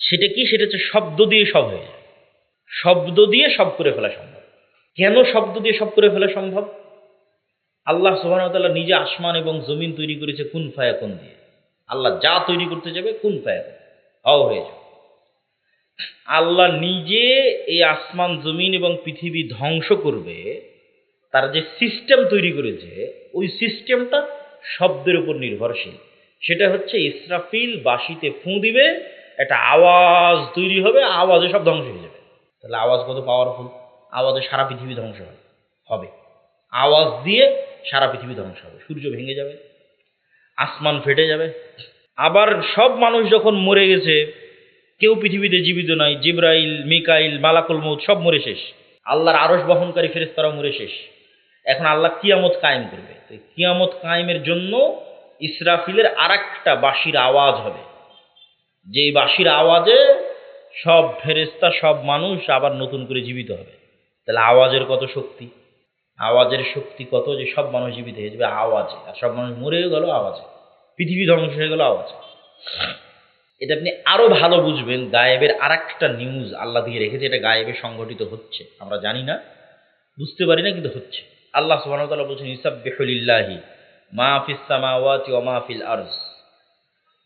সেটা কি? সেটা হচ্ছে শব্দ দিয়ে সব হয়ে যায়। শব্দ দিয়ে সব করে ফেলা সম্ভব। কেন শব্দ দিয়ে সব করে ফেলা সম্ভব? আল্লাহ সুবহানাহু ওয়া তাআলা নিজে আসমান এবং জমিন তৈরি করেছে কুন ফায়াকুন দিয়ে। আল্লাহ যা তৈরি করতে যাবে কুন ফায়াকুন, হও হয়ে যাবে। আল্লাহ নিজে এই আসমান জমিন এবং পৃথিবী ধ্বংস করবে, তার যে সিস্টেম তৈরি করেছে ওই সিস্টেমটা শব্দের উপর নির্ভরশীল। সেটা হচ্ছে ইসরাফিল বাঁশিতে ফুঁ দিবে, একটা আওয়াজ তৈরি হবে, আওয়াজে সব ধ্বংস হয়ে যাবে। তাহলে আওয়াজ কত পাওয়ারফুল! আওয়াজে সারা পৃথিবী ধ্বংস হবে। আওয়াজ দিয়ে সারা পৃথিবী ধ্বংস হবে, সূর্য ভেঙে যাবে, আসমান ফেটে যাবে। আবার সব মানুষ যখন মরে গেছে, কেউ পৃথিবীতে জীবিত নাই, জিবরাইল, মিকাইল, মালাকুল মউত সব মরে শেষ, আল্লাহর আরশ বহনকারী ফেরেশতারাও মরে শেষ। এখন আল্লাহ কিয়ামত কায়েম করবে। তো কিয়ামত কায়েমের জন্য ইসরাফিলের আরেকটা বাঁশির আওয়াজ হবে, যেই বাঁশির আওয়াজে সব ফেরেশতা সব মানুষ আবার নতুন করে জীবিত হবে। তাহলে আওয়াজের কত শক্তি! আওয়াজের শক্তি কত যে সব মানুষ জীবিত হয়ে যাবে আওয়াজে, আর সব মানুষ মরেও গেল আওয়াজে, পৃথিবী ধ্বংস হয়ে গেল আওয়াজে। এটা আপনি আরো ভালো বুঝবেন, গায়েবের আরেকটা নিউজ আল্লাহ দিয়ে রেখেছে, এটা গায়েবে সংঘটিত হচ্ছে, আমরা জানি না, বুঝতে পারি না, কিন্তু হচ্ছে। আল্লাহ সুবহানাহু ওয়া তাআলা বলেছেন ইউসাব্বিহু লিল্লাহি মা ফিস সামাওয়াতি ওয়া মা ফিল আরজ,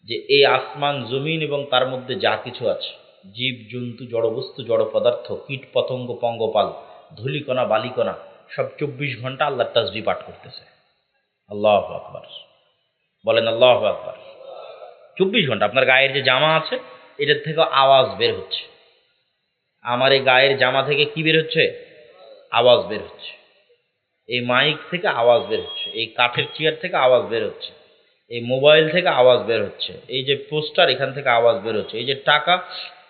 যে এই আসমান জমিন এবং তার মধ্যে যা কিছু আছে, জীব জন্তু জড়বস্তু জড় পদার্থ কীট পতঙ্গ পঙ্গপাল ধূলিকণা বালিকণা সব 24 ঘন্টা আল্লাহর তাসবিহ পাঠ করতেছে। আল্লাহু আকবার, বলেন আল্লাহু আকবার। 24 ঘন্টা আপনার গায়ের যে জামা আছে এটার থেকে আওয়াজ বের হচ্ছে, আমার এই গায়ের জামা থেকে কি বের হচ্ছে? আওয়াজ বের হচ্ছে। এই মাইক থেকে আওয়াজ বের হচ্ছে, এই কাঠের চেয়ার থেকে আওয়াজ বের হচ্ছে, এই মোবাইল থেকে আওয়াজ বের হচ্ছে, এই যে পোস্টার এখান থেকে আওয়াজ বের হচ্ছে, এই যে টাকা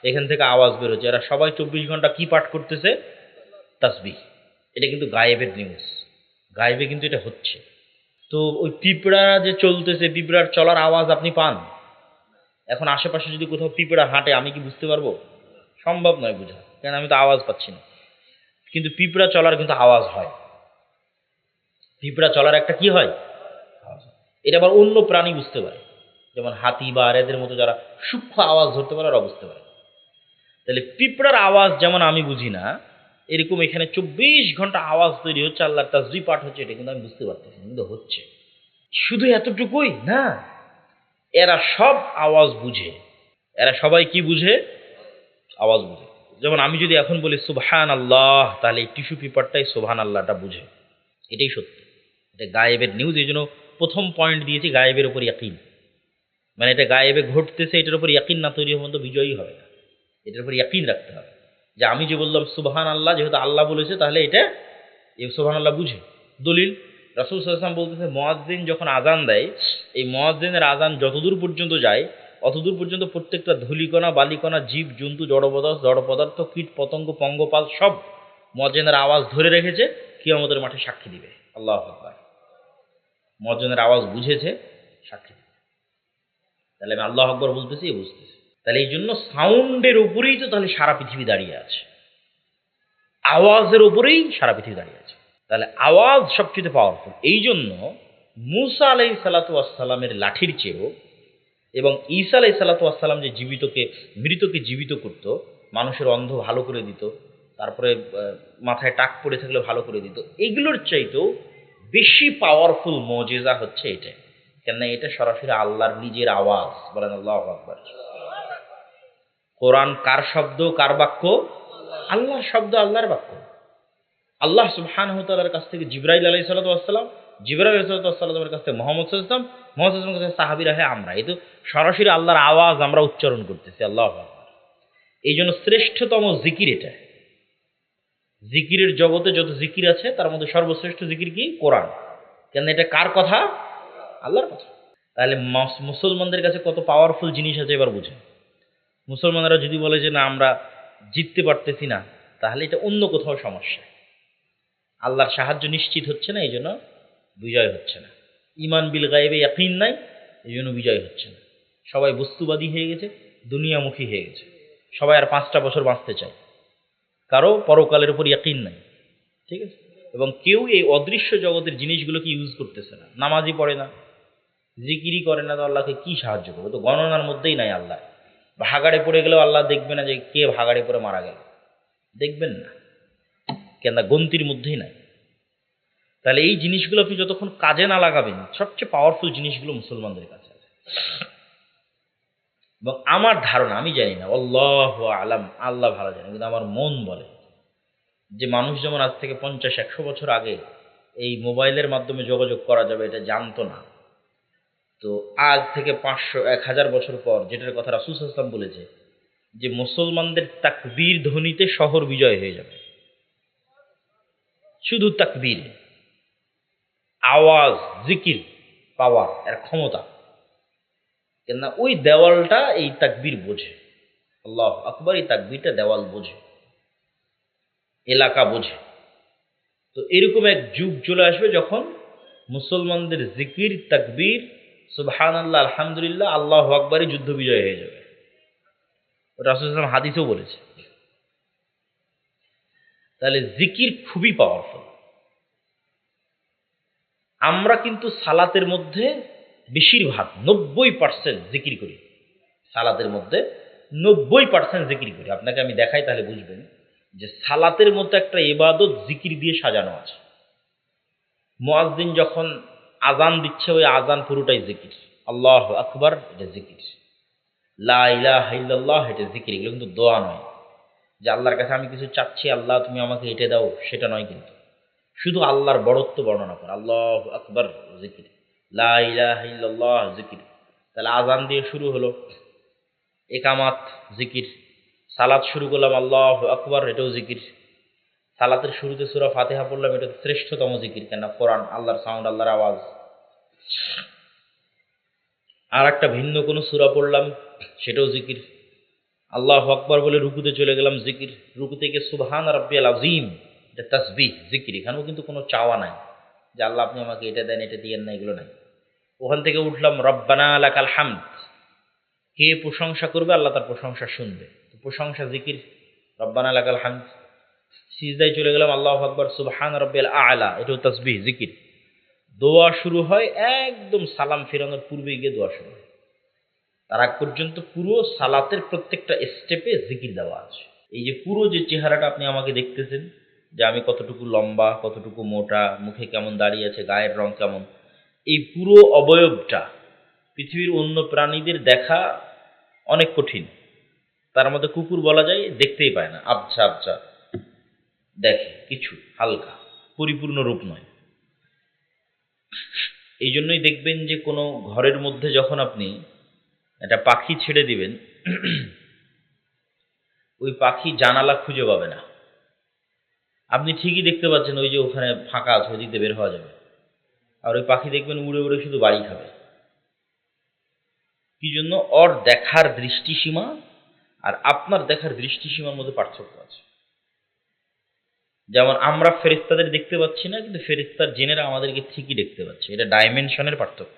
এখান থেকে আওয়াজ বের হচ্ছে। এরা সবাই 24 ঘন্টা কি পাঠ করতেছে? তাসবিহ। এটা কিন্তু গায়েবের নিউজ, গায়েবে কিন্তু এটা হচ্ছে। তো ওই পিঁপড়া যে চলতেছে, পিঁপড়ার চলার আওয়াজ আপনি পান। এখন আশেপাশে যদি কোথাও পিঁপড়া হাঁটে আমি কি বুঝতে পারবো? সম্ভব নয় বোঝা, কারণ আমি তো আওয়াজ পাচ্ছি না। কিন্তু পিঁপড়া চলার কিন্তু আওয়াজ হয়। পিঁপড়া চলার একটা কি হয়? এটা আবার অন্য প্রাণী বুঝতে পারে, যেমন হাতি বা এদের মতো যারা সূক্ষ্ম আওয়াজ ধরতে পারে ওরা বুঝতে পারে। তাহলে পিঁপড়ার আওয়াজ যেমন আমি বুঝি না, এরকম এখানে 24 ঘন্টা আওয়াজ তৈরি হচ্ছে, আল্লাহর তাসবিহ পাঠ হচ্ছে, এটা কিন্তু আমি বুঝতে পারতেছি, কিন্তু হচ্ছে। শুধু এতটুকুই না, এরা সব আওয়াজ বুঝে। এরা সবাই কি বুঝে? আওয়াজ বুঝে। যেমন আমি যদি এখন বলি সুবহান আল্লাহ, তাহলে এই টিস্যু পেপারটাই সুবহান আল্লাহটা বুঝে। এটাই সত্য, এটা গায়েবের নিউজ। এই জন্য প্রথম পয়েন্ট দিয়েছি গায়েবের উপর ইয়াকিন, মানে এটা গায়েবে ঘটতেছে, এটার উপর ইয়াকিন না তৈরি হওয়া পর্যন্ত বিজয়ী হবে না। এটার উপর ইয়াকিন রাখতে হবে, যে আমি যে বললাম সুবহান আল্লাহ, যেহেতু আল্লাহ বলেছে তাহলে এটা এই সুবহান আল্লাহ বুঝে। দলিল, রাসূল সাল্লাল্লাহু আলাইহি ওয়াসাল্লাম বলতেছে মুয়াজ্জিন যখন আজান দেয়, এই মুয়াজ্জিনের আজান যতদূর পর্যন্ত যায় অতদূর পর্যন্ত প্রত্যেকটা ধূলিকণা বালিকণা জীব জন্তু জড় পদার্থ কীট পতঙ্গ পঙ্গপাল সব মুয়াজ্জিনের আওয়াজ ধরে রেখেছে, কিয়ামতের মাঠে সাক্ষী দিবে। আল্লাহু আকবার। মুয়াজ্জিনের আওয়াজ বুঝেছে, সাক্ষী দিবে। তাহলে আমি আল্লাহু আকবার বলতেছি, বুঝতেছি। তাহলে এই জন্য সাউন্ডের উপরেই তো তাহলে সারা পৃথিবী দাঁড়িয়ে আছে, আওয়াজের উপরেই সারা পৃথিবী দাঁড়িয়ে আছে। তাহলে আওয়াজ সবচেয়ে পাওয়ারফুল। এই জন্য মূসা আলাইহিস সালাতু ওয়াস সালামের লাঠির চেয়েও, এবং ঈসা আলাইহিস সালাতু ওয়াস সালাম যে মৃতকে জীবিত করত, মানুষের অন্ধ ভালো করে দিত, তারপরে মাথায় টাক পড়ে থাকলে ভালো করে দিত, এগুলোর চাইতেও বেশি পাওয়ারফুল মুজিজা হচ্ছে এটা। কেননা এটা সরাসরি আল্লাহর নিজের আওয়াজ। বলেন আল্লাহু আকবার। কোরআন কার শব্দ, কার বাক্য? আল্লাহর শব্দ, আল্লাহর বাক্য। আল্লাহ সুবহানাহু ওয়া তাআলার কাছ থেকে জিবরাইল আলাইহিস সালাতু ওয়াস সালাম, জিবরাইল আলাইহিস সালাতু ওয়াস সালামের কাছ থেকে মুহাম্মদ সাল্লাল্লাহু আলাইহি ওয়াসাল্লাম, মুহাম্মদ সাল্লাল্লাহু আলাইহি ওয়াসাল্লামের কাছে সাহাবীরা, হ্যাঁ আমরা, এই তো সরাসরি আল্লাহর আওয়াজ আমরা উচ্চারণ করতেছি। আল্লাহু আকবার। এই জন্য শ্রেষ্ঠতম জিকির এটা। জিকিরের জগতে যত জিকির আছে তার মধ্যে সর্বশ্রেষ্ঠ জিকির কি? কোরআন। কেন এটা কার কথা? আল্লাহর কথা। তাহলে মুসলমানদের কাছে কত পাওয়ারফুল জিনিস আছে এবার বুঝেন। মুসলমানরা যদি বলে যে না আমরা জিততে পারতেছি না, তাহলে এটা অন্য কোথাও সমস্যা। আল্লাহর সাহায্য নিশ্চিত হচ্ছে না, এই জন্য বিজয় হচ্ছে না। ঈমান বিল গায়বে ইয়াকিন নাই, এই জন্য বিজয় হচ্ছে না। সবাই বস্তুবাদী হয়ে গেছে, দুনিয়ামুখী হয়ে গেছে। সবাই আর 5টা বছর বাঁচতে চায়, কারো পরকালের উপর ইয়াকিন নাই। ঠিক আছে? এবং কেউ এই অদৃশ্য জগতের জিনিসগুলোকে ইউজ করতেছে না। নামাজই পড়ে না, জিকিরই করে না, তো আল্লাহকে কি সাহায্য করবে? তো গণনার মধ্যেই নাই আল্লাহ। ভাগাড়ে পড়ে গেলেও আল্লাহ দেখবে না যে কে ভাগাড়ে পড়ে মারা গেল, দেখবেন না, কেন গন্তির মধ্যেই নাই। তাহলে এই জিনিসগুলো আপনি যতক্ষণ কাজে না লাগাবেন, সবচেয়ে পাওয়ারফুল জিনিসগুলো মুসলমানদের কাছে আছে। এবং আমার ধারণা, আমি জানি না, আল্লাহু আলাম, আল্লাহ ভালো জানে, কিন্তু আমার মন বলে যে মানুষ যেমন আজ থেকে 50-100 বছর আগে এই মোবাইলের মাধ্যমে যোগাযোগ করা যাবে এটা জানতো না, তো আজ থেকে 500-1000 বছর পর, যেটার কথা রাসূল সাল্লাল্লাহু আলাইহি ওয়াসাল্লাম বলেছে যে মুসলমানদের তাকবীর ধ্বনিতে শহর বিজয় হয়ে যাবে। শুধু তাকবীর, আওয়াজ, জিকির, পাওয়ার, এর ক্ষমতা, কেননা ওই দেওয়ালটা এই তাকবীর বোঝে। আল্লাহু আকবার, এই তাকবীরটা দেওয়াল বোঝে, এলাকা বোঝে। তো এরকম এক যুগ চলে আসবে যখন মুসলমানদের জিকির, তাকবীর, সুবহানাল্লাহ, আলহামদুলিল্লাহ, আল্লাহু আকবারই যুদ্ধ বিজয় হয়ে যাবে। রাসূল সাল্লাল্লাহু আলাইহি ওয়াসাল্লাম হাদিসেও বলেছে। তাহলে জিকির খুবই পাওয়ারফুল। আমরা কিন্তু সালাতের মধ্যে বেশিরভাগ 90% জিকির করি। সালাতের মধ্যে 90% জিকির করি। আপনাকে আমি দেখাই, তাহলে বুঝবেন যে সালাতের মধ্যে একটা ইবাদত জিকির দিয়ে সাজানো আছে। মুয়াজ্জিন যখন আজান দিচ্ছে, ওই আজান পুরোটাই জিকির। আল্লাহু আকবার, এটা জিকির। লা ইলাহা ইল্লাল্লাহ, এটা জিকির। এগুলো কিন্তু দোয়া নয় যে আল্লাহর কাছে আমি কিছু চাচ্ছি, আল্লাহ তুমি আমাকে এটা দাও, সেটা নয়। কিন্তু শুধু আল্লাহর বড়ত্ব বর্ণনা করে। আল্লাহু আকবার জিকির, লা ইলাহা ইল্লাল্লাহ জিকির। তাহলে আজান দিয়ে শুরু হলো, একামাত জিকির। সালাত শুরু করলাম আল্লাহু আকবার, এটাও জিকির। সালাতের শুরুতে সূরা ফাতিহা পড়লাম, এটা শ্রেষ্ঠতম জিকির, কেন কোরআন, আল্লাহর সাউন্ড, আল্লাহর আওয়াজ। আর একটা ভিন্ন কোনো সূরা পড়লাম, সেটাও জিকির। আল্লাহু আকবার বলে রুকুতে চলে গেলাম, জিকির। রুকু থেকে সুবহান রাব্বিয়াল আযীম, এটা তাসবিহ, জিকির। এখানেও কিন্তু কোনো চাওয়া নাই যে আল্লাহ আপনি আমাকে এটা দেন, এটা দিয়েন না, এগুলো নাই। ওখান থেকে উঠলাম রব্বানা লাকাল হামদ, কে প্রশংসা করবে, আল্লাহ তার প্রশংসা শুনবে, তো প্রশংসা জিকির, রব্বানা লাকাল হামদ। সিজদায় চলে গেলাম, আল্লাহু আকবার, সুবহান রাব্বিয়াল আ'লা, এটাও তাসবিহ, জিকির। দোয়া শুরু হয় একদম সালাম ফেরানোর পূর্বে গিয়ে দোয়া শুরু হয়। তার আগ পর্যন্ত পুরো সালাতের প্রত্যেকটা স্টেপে জিকির দেওয়া আছে। এই যে পুরো যে চেহারাটা আপনি আমাকে দেখতেছেন, যে আমি কতটুকু লম্বা, কতটুকু মোটা, মুখে কেমন দাঁড়িয়ে আছে, গায়ের রং কেমন, এই পুরো অবয়বটা পৃথিবীর অন্য প্রাণীদের দেখা অনেক কঠিন। তার মধ্যে কুকুর বলা যায় দেখতেই পায় না, আবছা আবছা দেখে, কিছু হালকা, পরিপূর্ণ রূপ নয়। এই জন্যই দেখবেন যে কোনো ঘরের মধ্যে যখন আপনি একটা পাখি ছেড়ে দিবেন, ওই পাখি জানালা খুঁজে পাবে না। আপনি ঠিকই দেখতে পাচ্ছেন ওই যে ওখানে ফাঁকা আছে, ওই দিক দিয়ে বের হওয়া যাবে, আর ওই পাখি দেখবেন উড়ে উড়ে শুধু বাড়ি খাবে। কি জন্য? ওর দেখার দৃষ্টিসীমা আর আপনার দেখার দৃষ্টিসীমার মধ্যে পার্থক্য আছে। যেমন আমরা ফেরেশতাদের দেখতে পাচ্ছি না, কিন্তু ফেরেশতার জিনেরা আমাদেরকে ঠিকই দেখতে পাচ্ছে। এটা ডাইমেনশনের পার্থক্য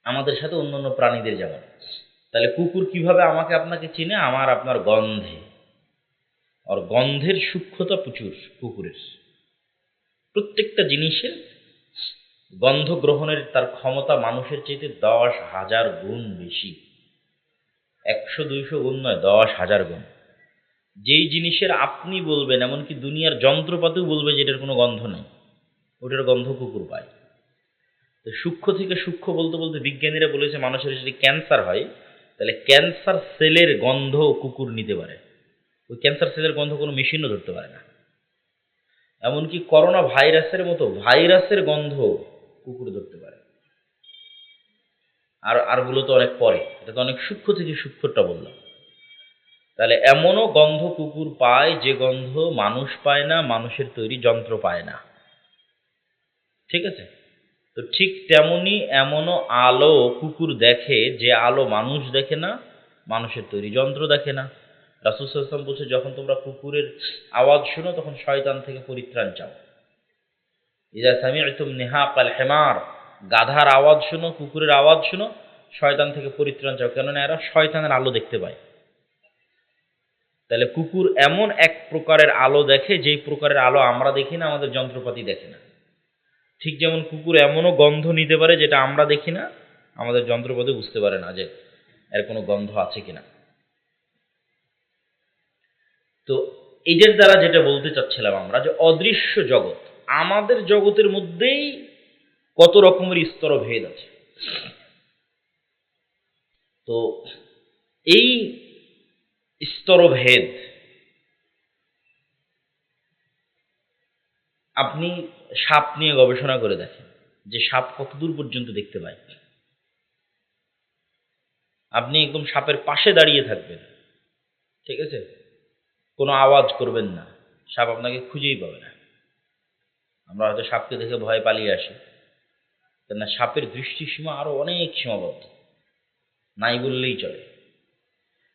আমাদের সাথে অন্যান্য প্রাণীদের যেমন। তাহলে কুকুর কিভাবে আমাকে আপনাকে চিনে? আমার আপনার গন্ধে। আর গন্ধের সূক্ষ্মতা প্রচুর কুকুরের। প্রত্যেকটা জিনিসের গন্ধ গ্রহণের তার ক্ষমতা মানুষের চাইতে 10,000 গুণ বেশি। 100-200 গুণ নয়, 10,000 গুণ। যেই জিনিসের আপনি বলবেন, এমনকি দুনিয়ার যন্ত্রপাতিও বলবে যে এটার কোনো গন্ধ নেই, ওটার গন্ধ কুকুর পায়। তো সূক্ষ্ম থেকে সূক্ষ্ম বলতে বলতে বিজ্ঞানীরা বলেছে মানুষের যদি ক্যান্সার হয়, তাহলে ক্যান্সার সেলের গন্ধ কুকুর নিতে পারে। ওই ক্যান্সার সেলের গন্ধ কোনো মেশিনও ধরতে পারে না। এমনকি করোনা ভাইরাসের মতো ভাইরাসের গন্ধ কুকুর ধরতে পারে। আরগুলো তো অনেক পরে, এটা তো অনেক সূক্ষ্ম থেকে সূক্ষ্মটা বললাম। তাহলে এমনও গন্ধ কুকুর পায় যে গন্ধ মানুষ পায় না, মানুষের তৈরি যন্ত্র পায় না। ঠিক আছে? তো ঠিক তেমনি এমনও আলো কুকুর দেখে যে আলো মানুষ দেখে না, মানুষের তৈরি যন্ত্র দেখে না। রাসূল সাল্লাল্লাহু আলাইহি ওয়াসাল্লাম বলছে, যখন তোমরা কুকুরের আওয়াজ শুনো তখন শয়তান থেকে পরিত্রাণ চাও। ইযা সামি'তুম নিহাকাল হিমার, গাধার আওয়াজ শুনো, কুকুরের আওয়াজ শুনো, শয়তান থেকে পরিত্রাণ চাও, কেননা এরা শয়তানের আলো দেখতে পায়। তাহলে কুকুর এমন এক প্রকারের আলো দেখে যেই প্রকারের আলো আমরা দেখি না, আমাদের যন্ত্রপাতি দেখে না। ঠিক যেমন কুকুর এমনও গন্ধ নিতে পারে যেটা আমরা দেখি না, আমাদের যন্ত্রপাতি বুঝতে পারে না যে এর কোনো গন্ধ আছে কিনা। তো এটার দ্বারা যেটা বলতে চাচ্ছিলাম আমরা, যে অদৃশ্য জগৎ, আমাদের জগতের মধ্যেই কত রকমের স্তরভেদ আছে। তো এই স্তরভেদ আপনি সাপ নিয়ে গবেষণা করে দেখেন যে সাপ কতদূর পর্যন্ত দেখতে পায়। আপনি একদম সাপের পাশে দাঁড়িয়ে থাকবেন, ঠিক আছে, কোনো আওয়াজ করবেন না, সাপ আপনাকে খুঁজেই পাবে না। আমরা হয়তো সাপকে দেখে ভয় পালিয়ে আসি, কেননা সাপের দৃষ্টিসীমা আরো অনেক সীমাবদ্ধ, নাই বললেই চলে।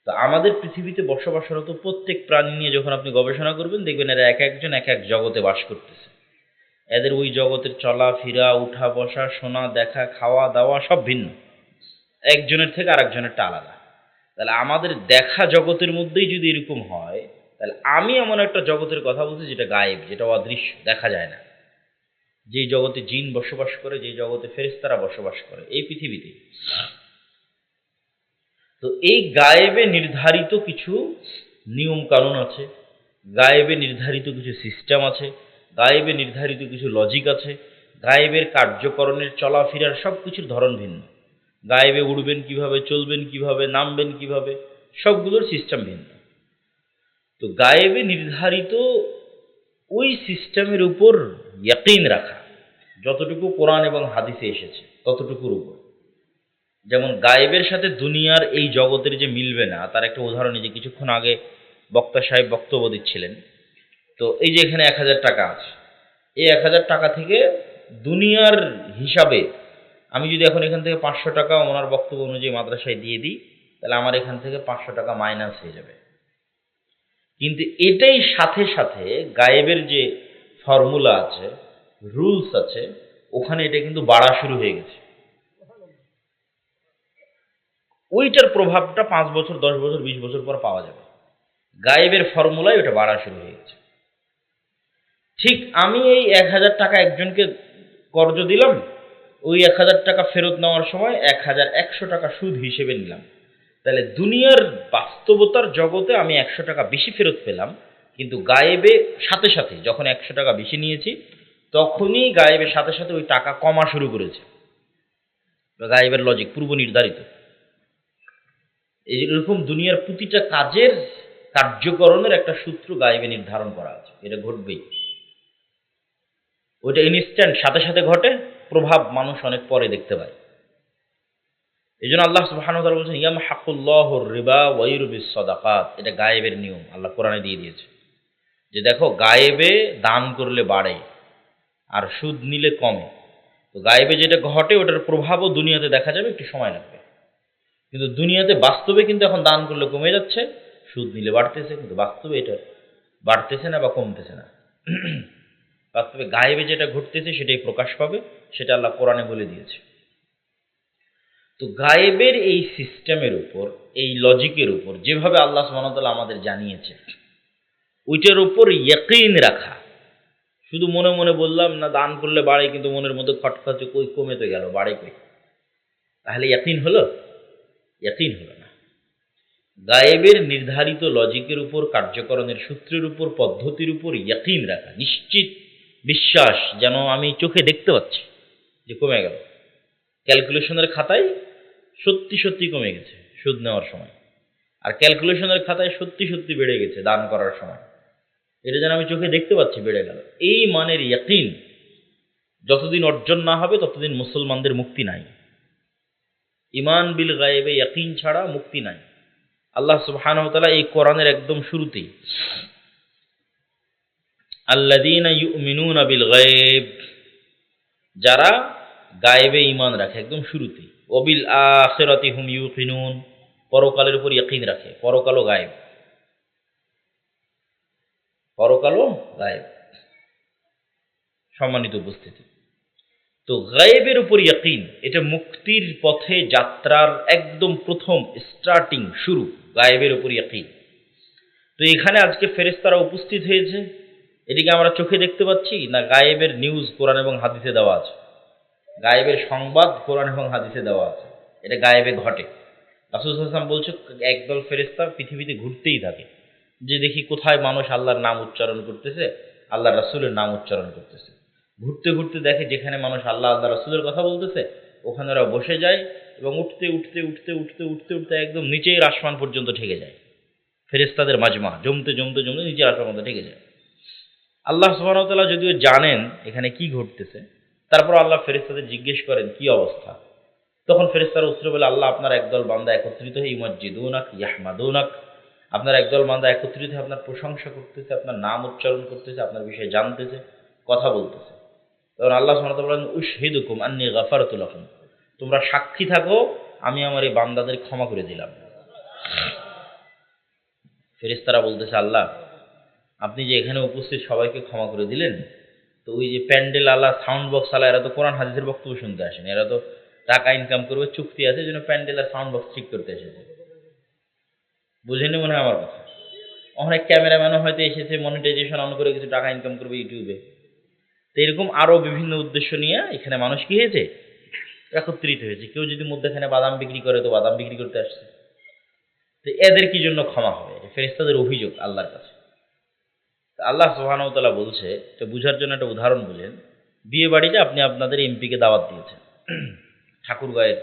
তো আমাদের পৃথিবীতে বসবাসরত প্রত্যেক প্রাণী নিয়ে যখন আপনি গবেষণা করবেন, দেখবেন এরা এক একজন এক এক জগতে বাস করতেছে। এদের ওই জগতের চলাফেরা, উঠা বসা, শোনা, দেখা, খাওয়া দাওয়া সব ভিন্ন, একজনের থেকে আরেকজনেরটা আলাদা। তাহলে আমাদের দেখা জগতের মধ্যেই যদি এরকম হয়, তাহলে আমি এমন একটা জগতের কথা বলছি যেটা গায়েব, যেটা অদৃশ্য, দেখা যায় না, যেই জগতে জিন বসবাস করে, যেই জগতে ফেরেশতারা বসবাস করে, এই পৃথিবীতে। তো এই গায়েবে নির্ধারিত কিছু নিয়ম কানুন আছে, গায়েবে নির্ধারিত কিছু সিস্টেম আছে, গায়েবে নির্ধারিত কিছু লজিক আছে, গায়েবের কার্যকরণের চলাফেরার সব কিছুর ধরন ভিন্ন। গায়েবে উড়বেন কিভাবে, চলবেন কিভাবে, নামবেন কিভাবে, সবগুলোর সিস্টেম ভিন্ন। তো গায়েবে নির্ধারিত ওই সিস্টেমের উপর ইয়াকিন রাখা, যতটুকু কোরআন এবং হাদিসে এসেছে ততটুকুর উপর। যেমন গায়েবের সাথে দুনিয়ার এই জগতের যে মিলবে না, তার একটা উদাহরণ, এই যে কিছুক্ষণ আগে বক্তা সাহেব বক্তব্য দিচ্ছিলেন, তো এই যে এখানে 1000 টাকা আছে, এই 1000 টাকা থেকে দুনিয়ার হিসাবে আমি যদি এখন এখান থেকে 500 টাকা ওনার বক্তব্য অনুযায়ী মাদ্রাসায় দিয়ে দিই, তাহলে আমার এখান থেকে 500 টাকা মাইনাস হয়ে যাবে। কিন্তু এটাই সাথে সাথে গায়েবের যে ফর্মুলা আছে, রুলস আছে, ওখানে এটা কিন্তু বাড়া শুরু হয়ে গেছে। ওইটার প্রভাবটা 5 বছর, 10 বছর, 20 বছর পর পাওয়া যাবে। গায়েবের ফর্মুলায় ওটা বাড়া শুরু হয়ে গেছে। ঠিক আমি এই 1000 টাকা একজনকে কর্জ দিলাম, ওই 1000 টাকা ফেরত নেওয়ার সময় 1100 টাকা সুদ হিসেবে নিলাম। তাহলে দুনিয়ার বাস্তবতার জগতে আমি 100 টাকা বেশি ফেরত পেলাম, কিন্তু গায়েবে সাথে সাথে যখন 100 টাকা বেশি নিয়েছি, তখনই গায়েবের সাথে সাথে ওই টাকা কমা শুরু করেছে। গায়েবের লজিক পূর্ব নির্ধারিত। এইরকম দুনিয়ার প্রতিটা কাজের কার্যকরণের একটা সূত্র গায়েবে নির্ধারণ করা আছে, এটা ঘটবেই। ওইটা ইনস্ট্যান্ট, সাথে সাথে ঘটে, প্রভাব মানুষ অনেক পরে দেখতে পায়। এই জন্য আল্লাহ সুবহানাহু ওয়া তাআলা বলছেন ইয়ামহাকুল্লাহুর রিবা ওয়া ইউরবিস সাদাকাত। এটা গায়েবের নিয়ম, আল্লাহ কোরআনে দিয়ে দিয়েছে যে দেখো, গায়েবে দান করলে বাড়ে আর সুদ নিলে কমে। তো গায়েবে যেটা ঘটে ওটার প্রভাবও দুনিয়াতে দেখা যাবে, একটু সময় লাগবে। কিন্তু দুনিয়াতে বাস্তবে কিন্তু এখন দান করলে কমে যাচ্ছে, সুদ নিলে বাড়তেছে, কিন্তু বাস্তবে এটা বাড়তেছে না বা কমতেছে না। বাস্তবে গায়েবে যেটা ঘটতেছে সেটাই প্রকাশ পাবে, সেটা আল্লাহ কোরআনে বলে দিয়েছে। তো গায়েবের এই সিস্টেমের উপর, এই লজিকের উপর যেভাবে আল্লাহ সুবহানাহু ওয়া তাআলা আমাদের জানিয়েছে, ওইটার উপর ইয়াকিন রাখা। শুধু মনে মনে বললাম না দান করলে বাড়ে, কিন্তু মনের মধ্যে খটখটে, কই কমে তো গেল, বাড়ে কই, তাহলে ইয়াকিন হলো? ইয়াকিন হলো না। গায়েবের নির্ধারিত লজিকের উপর, কার্যকরণের সূত্রের উপর, পদ্ধতির উপর ইয়াকিন রাখা, নিশ্চিত বিশ্বাস, যেন আমি চোখে দেখতে পাচ্ছি যে কমে গেল। ক্যালকুলেশনের খাতায় সত্যি সত্যি কমে গেছে সুদ নেওয়ার সময়, আর ক্যালকুলেশনের খাতায় সত্যি সত্যি বেড়ে গেছে দান করার সময়। এটা যেন আমি চোখে দেখতে পাচ্ছি বেড়ে গেল। এই মানের ইয়াকিন যতদিন অর্জন না হবে, ততদিন মুসলমানদের মুক্তি নাই। ঈমান বিল গায়েবে ইয়াকিন ছাড়া মুক্তি নাই। আল্লাহ সুবহানাহু ওয়া তাআলা এই কোরআনের একদম শুরুতেই আল্লাযীনা ইউমিনুনা বিল গায়ব, যারা গায়েবে ঈমান রাখে, একদম শুরুতেই। ওয়া বিল আখিরাতি হুম ইউকিনুন, পরকালের উপর ইয়াকিন রাখে। পরকালও গায়েব, পরকালও গায়েব। সম্মানিত উপস্থিতি, তো গায়েবের উপর ইয়াকিন, এটা মুক্তির পথে যাত্রার একদম প্রথম স্টার্টিং, শুরু, গায়েবের উপর ইয়াকিন। তো এখানে আজকে ফেরেশতারা উপস্থিত হয়েছে, এটিকে আমরা চোখে দেখতে পাচ্ছি না গায়েবের নিউজ কোরআন এবং হাদিসে দেওয়া আছে? গায়েবের সংবাদ কোরআন এবং হাদিসে দেওয়া আছে, এটা গায়েবে ঘটে। রাসূল সাল্লাল্লাহু আলাইহি ওয়াসাল্লাম বলছে একদল ফেরেশতা পৃথিবীতে ঘুরতেই থাকে, যে দেখি কোথায় মানুষ আল্লাহর নাম উচ্চারণ করতেছে, আল্লাহর রাসূলের নাম উচ্চারণ করতেছে। ঘুরতে ঘুরতে দেখে যেখানে মানুষ আল্লাহ আল্লাহ রাসূলের কথা বলতেছে ওখানে ওরা বসে যায় এবং উঠতে উঠতে উঠতে উঠতে উঠতে উঠতে একদম নিচের আসমান পর্যন্ত ঠেকে যায়। ফেরেশতাদের মাজমা জমতে জমতে জমতে নিচের আসমান পর্যন্ত ঠেকে যায়। আল্লাহ সুবহানাহু ওয়া তাআলা যদিও জানেন এখানে কি ঘটতেছে, তারপর আল্লাহ ফেরেশতাদের জিজ্ঞেস করেন কি অবস্থা। তখন ফেরেশতারা উত্তরে বলে, আল্লাহ আপনার একদল বান্দা একত্রিত হয়ে ইউমাজ্জিদুনাক ইয়াহমাদুনাক, আপনার একদল বান্দা একত্রিত হয়ে আপনার প্রশংসা করতেছে, আপনার নাম উচ্চারণ করতেছে, আপনার বিষয়ে জানতেছে, কথা বলতেছে। তখন আল্লাহ সুবহানাহু ওয়া তাআলা বলেন উশহিদুকুম আন্নী গাফারতু লাকুম, তোমরা সাক্ষী থাকো আমি আমার এই বান্দাদের ক্ষমা করে দিলাম। ফেরেশতারা বলতেছে, আল্লাহ আপনি যে এখানে উপস্থিত সবাইকে ক্ষমা করে দিলেন, তো ওই যে প্যান্ডেল আলা সাউন্ড বক্স আলা এরা তো কোরআন হাদিসের বক্তব্য শুনতে আসেন, এরা তো টাকা ইনকাম করবে, চুক্তি আছে, এই জন্য প্যান্ডেল আর সাউন্ড বক্স ঠিক করতে এসেছে। বুঝেনি মনে হয় আমার কথা? অনেক ক্যামেরাম্যানও হয়তো এসেছে মনিটাইজেশন অন করে কিছু টাকা ইনকাম করবে ইউটিউবে। তো এরকম আরও বিভিন্ন উদ্দেশ্য নিয়ে এখানে মানুষ কি হয়েছে, একত্রিত হয়েছে। কেউ যদি মধ্যখানে বাদাম বিক্রি করে তো বাদাম বিক্রি করতে আসছে। তো এদের কি জন্য ক্ষমা হবে? ফেরেশতাদের অভিযোগ আল্লাহর কাছে। আল্লাহ সুবহানাহু ওয়া তাআলা বলছে, এটা বুঝার জন্য একটা উদাহরণ বলেন। বিয়ে বাড়িতে আপনি আপনাদের এমপিকে দাওয়াত দিয়েছেন, ঠাকুরগাঁয়ের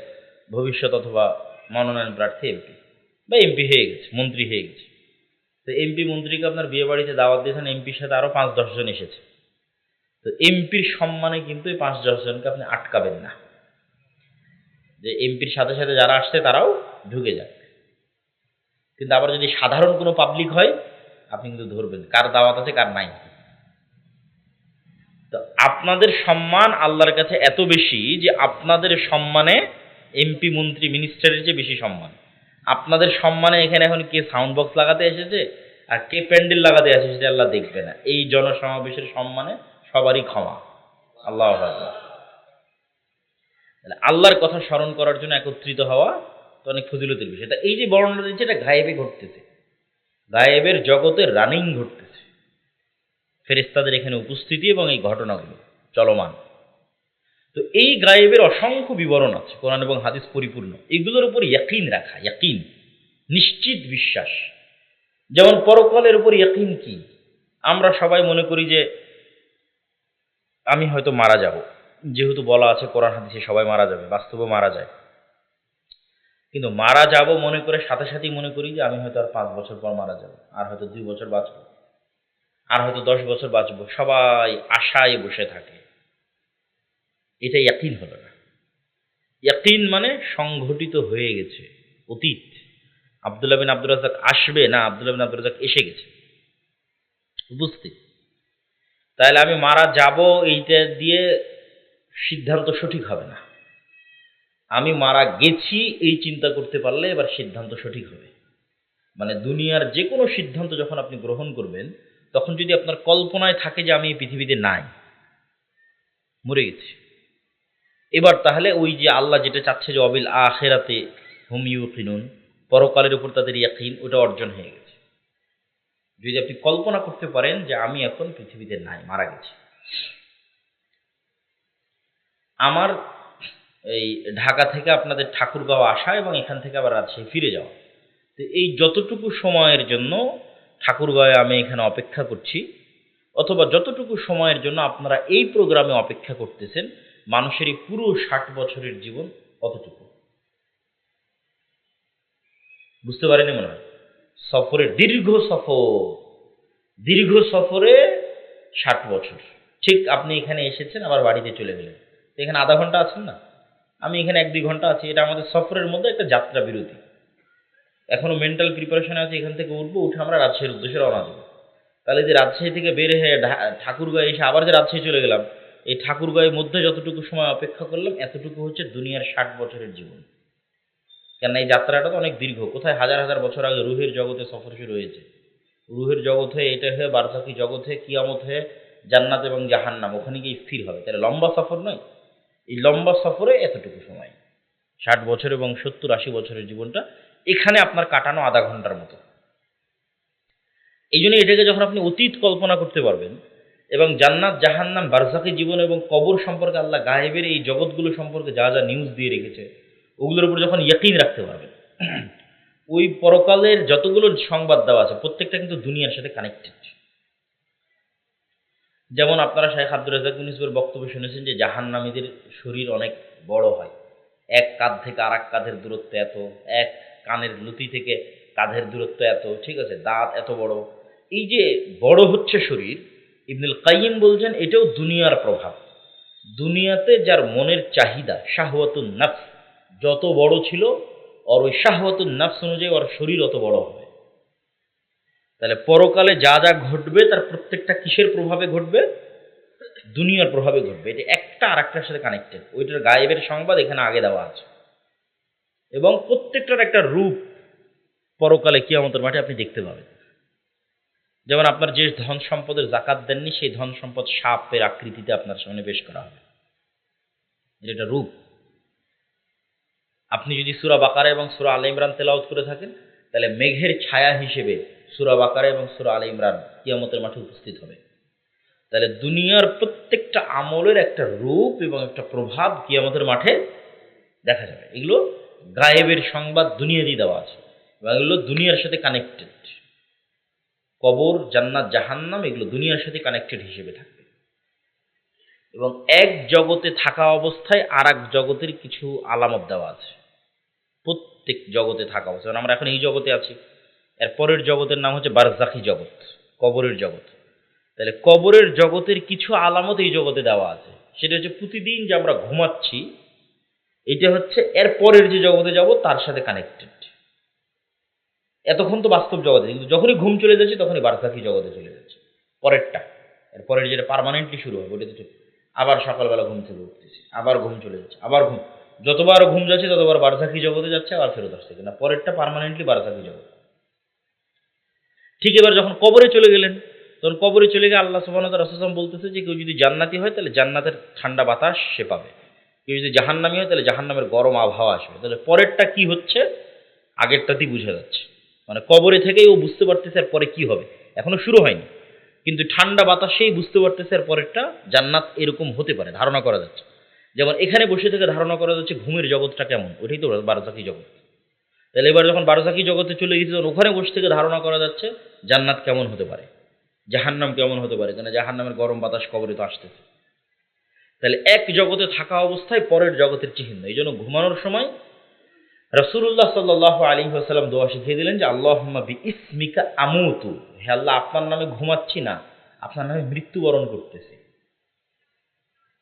ভবিষ্যৎ অথবা মনোনয়ন প্রার্থী এমপি, বা এমপি হয়ে গেছে, মন্ত্রী হয়ে গেছে। তো এমপি মন্ত্রীকে আপনার বিয়ে বাড়িতে দাওয়াত দিয়েছেন, এমপির সাথে আরও 5-10 জন এসেছে। তো এমপির সম্মানে কিন্তু এই 5-10 জনকে আপনি আটকাবেন না, যে এমপির সাথে সাথে যারা আসছে তারাও ঢুকে যাক। কিন্তু আবার যদি সাধারণ কোনো পাবলিক হয় আপনি কিন্তু ধরবেন কার দাওয়াত আছে কার নাই। তো আপনাদের সম্মান আল্লাহর কাছে এত বেশি যে আপনাদের সম্মানে এমপি মন্ত্রী মিনিস্টারের চেয়ে বেশি সম্মান। আপনাদের সম্মানে এখানে এখন কে সাউন্ড বক্স লাগাতে এসেছে আর কে প্যান্ডেল লাগাতে এসেছে সেটা আল্লাহ দেখবে না। এই জনসমাবেশের সম্মানে সবারই ক্ষমা। আল্লাহু আকবার। তাহলে আল্লাহর কথা স্মরণ করার জন্য একত্রিত হওয়া তো অনেক ফজিলতের বিষয়। তা এই যে বর্ণনা দিচ্ছে এটা গায়েবে ঘটতেছে, গায়েবের জগতে রানিং ঘটতেছে, ফেরেশতাদের এখানে উপস্থিতি এবং এই ঘটনাগুলো চলমান। তো এই গায়েবের অসংখ্য বিবরণ আছে, কোরআন এবং হাদিস পরিপূর্ণ। এগুলোর উপর ইয়াকিন রাখা, ইয়াকিন নিশ্চিত বিশ্বাস। যেমন পরকালের উপর ইয়াকিন কি? আমরা সবাই মনে করি যে আমি হয়তো মারা যাব, যেহেতু বলা আছে কোরআন হাদিসে সবাই মারা যাবে, বাস্তবে মারা যায়। কিন্তু মারা যাব মনে করে সাথে সাথেই মনে করি যে আমি হয়তো আর 5 বছর পর মারা যাব, আর হয়তো 2 বছর বাঁচব, আর হয়তো 10 বছর বাঁচব। সবাই আশায় বসে থাকে। এটা ইয়াকিন হলো না। ইয়াকিন মানে সংঘটিত হয়ে গেছে, অতীত। আব্দুল্লাহ বিন আব্দুর রাজ্জাক আসবে না, আব্দুল্লাহ বিন আব্দুর রাজ্জাক এসে গেছে, উপস্থিত। তাহলে আমি মারা যাব এইটা দিয়ে সিদ্ধান্ত সঠিক হবে না। আমি মারা গেছি এই চিন্তা করতে পারলে এবার সিদ্ধান্ত সঠিক হবে। মানে দুনিয়ার যে কোনো সিদ্ধান্ত যখন আপনি গ্রহণ করবেন তখন যদি আপনার কল্পনায় থাকে যে আমি এই পৃথিবীতে নাই, মরে গেছি, এবার তাহলে ওই যে আল্লাহ যেটা চাচ্ছে যে অবিল আখিরাতে হুম ইউকিনুন, পরকালের উপর তাদের ইয়াকিন, ওটা অর্জন হয়ে গেছে। যদি আপনি কল্পনা করতে পারেন যে আমি এখন পৃথিবীতে নাই, মারা গেছি। আমার এই ঢাকা থেকে আপনাদের ঠাকুরগাঁও আসা এবং এখান থেকে আবার রাজশাহী ফিরে যাওয়া, তো এই যতটুকু সময়ের জন্য ঠাকুরগাঁয়ে আমি এখানে অপেক্ষা করছি, অথবা যতটুকু সময়ের জন্য আপনারা এই প্রোগ্রামে অপেক্ষা করতেছেন, মানুষের এই পুরো 60 বছরের জীবন অতটুকু। বুঝতে পারেনি মনে হয়? সফরের দীর্ঘ সফর, দীর্ঘ সফরে 60 বছর। ঠিক আপনি এখানে এসেছেন আবার বাড়িতে চলে গেলেন, তো এখানে আধা ঘন্টা আছেন না, আমি এখানে 1-2 ঘন্টা আছি, এটা আমাদের সফরের মধ্যে একটা যাত্রা বিরতি। এখনো মেন্টাল প্রিপারেশনে আছে, এখান থেকে উঠবো, উঠে আমরা রাজশাহীর উদ্দেশ্যে রওনা দেবো। তাহলে যে রাজশাহী থেকে বের হয়ে ঠাকুরগাঁয়ে এসে আবার যে রাজশাহী চলে গেলাম, এই ঠাকুরগাঁয়ের মধ্যে যতটুকু সময় অপেক্ষা করলাম এতটুকু হচ্ছে দুনিয়ার 60 বছরের জীবন। কেন এই যাত্রাটা তো অনেক দীর্ঘ। কোথায় হাজার হাজার বছর আগে রুহের জগতে সফর শুরু হয়েছে, রুহের জগৎ হয়ে এটা হয়ে বারজাকি জগৎ হয়ে কিয়ামত হয়ে জান্নাত এবং জাহান্নাম, ওখানে গিয়ে স্থির হবে। তাহলে লম্বা সফর নয়? এই লম্বা সফরে এতটুকু সময়, 60 বছর এবং 70-80 বছরের জীবনটা এখানে আপনার কাটানো আধা ঘন্টার মতো। এই জন্য এটাকে যখন আপনি অতীত কল্পনা করতে পারবেন, এবং জান্নাত, জাহান্নাম, বারজাখী জীবন এবং কবর সম্পর্কে আল্লাহ গায়েবের এই জগৎগুলো সম্পর্কে যা যা নিউজ দিয়ে রেখেছে, ওগুলোর উপর যখন ইয়াকিন রাখতে পারবেন, ওই পরকালের যতগুলো সংবাদ দেওয়া আছে প্রত্যেকটা কিন্তু দুনিয়ার সাথে কানেক্টেড। যেমন আপনারা শাইখ আব্দুর রাজ্জাক বিন ইউসুফের বক্তব্য শুনেছেন যে জাহান্নামীদের শরীর অনেক বড় হয়, এক কাঁধ থেকে আর এক কাঁধের দূরত্ব এত, এক কানের লুতি থেকে কাঁধের দূরত্ব এত, ঠিক আছে, দাঁত এত বড়। এই যে বড় হচ্ছে শরীর, ইবনুল কাইয়িম বলছেন এটাও দুনিয়ার প্রভাব। দুনিয়াতে যার মনের চাহিদা শাহওয়াতুন নাফস যত বড় ছিল, ওর ওই শাহওয়াতুন নাফস অনুযায়ী ওর শরীর অত বড় হবে। তাহলে পরকালে যা যা ঘটবে তার প্রত্যেকটা কিসের প্রভাবে ঘটবে? দুনিয়ার প্রভাবে ঘটবে। এটা একটা আর একটার সাথে কানেক্টেড। ওইটার গায়েবের সংবাদ এখানে আগে দেওয়া আছে, এবং প্রত্যেকটার একটা রূপ পরকালে কিয়ামতের মাঠে আপনি দেখতে পাবেন। যেমন আপনার যে ধন সম্পদের জাকাত দেননি, সেই ধন সম্পদ সাপের আকৃতিতে আপনার সামনে পেশ করা হবে। এটা রূপ। আপনি যদি সূরা বাকারা এবং সূরা আলে ইমরান তেলাওয়াত করে থাকেন, তাহলে মেঘের ছায়া হিসেবে সূরা বাকারা এবং সূরা আলে ইমরান কিয়ামতের মাঠে উপস্থিত হবে। তাহলে দুনিয়ার প্রত্যেকটা আমলের একটা রূপ এবং একটা প্রভাব কিয়ামতের মাঠে দেখা যাবে। এগুলো গায়েবের সংবাদ দুনিয়াতেই দেওয়া আছে, এবং এগুলো দুনিয়ার সাথে কানেক্টেড। কবর, জান্নাত, জাহান্নাম এগুলো দুনিয়ার সাথে কানেক্টেড হিসেবে থাকবে। এবং এক জগতে থাকা অবস্থায় আর এক জগতের কিছু আলামত দেওয়া আছে। প্রত্যেক জগতে থাকা অবস্থায়, আমরা এখন এই জগতে আছি, এর পরের জগতের নাম হচ্ছে বারজাখী জগৎ, কবরের জগৎ। তাহলে কবরের জগতের কিছু আলামত এই জগতে দেওয়া আছে। সেটা হচ্ছে প্রতিদিন যে আমরা ঘুমাচ্ছি, এটা হচ্ছে এর পরের যে জগতে যাব তার সাথে কানেক্টেড। এতক্ষণ তো বাস্তব জগতে, কিন্তু যখনই ঘুম চলে যাচ্ছে তখনই বারজাখী জগতে চলে যাচ্ছে, পরেরটা। এর পরের যেটা পার্মানেন্টলি শুরু হবে ওটা তো আবার সকালবেলা ঘুম থেকে উঠতেছি, আবার ঘুম চলে যাচ্ছে, আবার ঘুম, যতবার ঘুম যাচ্ছে ততবার বারজাখী জগতে যাচ্ছে, আবার ফেরত আসছে, না পরেরটা পার্মানেন্টলি বারজাখী জগৎ। ঠিক এবার যখন কবরে চলে গেলেন, তখন কবরে চলে গিয়ে আল্লাহ সুবহানাহু ওয়া তাআলা রাসূল বলতেছে যে কেউ যদি জান্নাতি হয় তাহলে জান্নাতের ঠান্ডা বাতাস সে পাবে, কেউ যদি জাহান্নামী হয় তাহলে জাহান্নামের গরম আবহাওয়া আসবে। তাহলে পরেরটা কি হচ্ছে আগেরটাতেই বোঝা যাচ্ছে। মানে কবরে থেকেই ও বুঝতে পারতেছে আর পরে কি হবে, এখনো শুরু হয়নি, কিন্তু ঠান্ডা বাতাসেই বুঝতে পারতেছে আর পরেরটা জান্নাত এরকম হতে পারে, ধারণা করা যাচ্ছে। যেমন এখানে বসে থেকে ধারণা করা যাচ্ছে ঘুমের জগৎটা কেমন, ওইটাই তো বারজাখী জগৎ। তাহলে এবার যখন বারজাখী জগতে চলে গেছে, তখন ওখানে বসে থেকে ধারণা করা যাচ্ছে জান্নাত কেমন হতে পারে, জাহান্নাম কেমন হতে পারে, কেন জাহান্নামের গরম বাতাস কবরে তো আসতেছে। তাহলে এক জগতে থাকা অবস্থায় পরের জগতের চিহ্ন। এই জন্য ঘুমানোর সময় রাসূলুল্লাহ সাল্লাল্লাহু আলাইহি ওয়াসাল্লাম দোয়া শিখিয়ে দিলেন যে আল্লাহুম্মা বিইসমিকা আমুতু, হে আল্লাহ আপনার নামে ঘুমাচ্ছি না, আপনার নামে মৃত্যুবরণ করতেছি।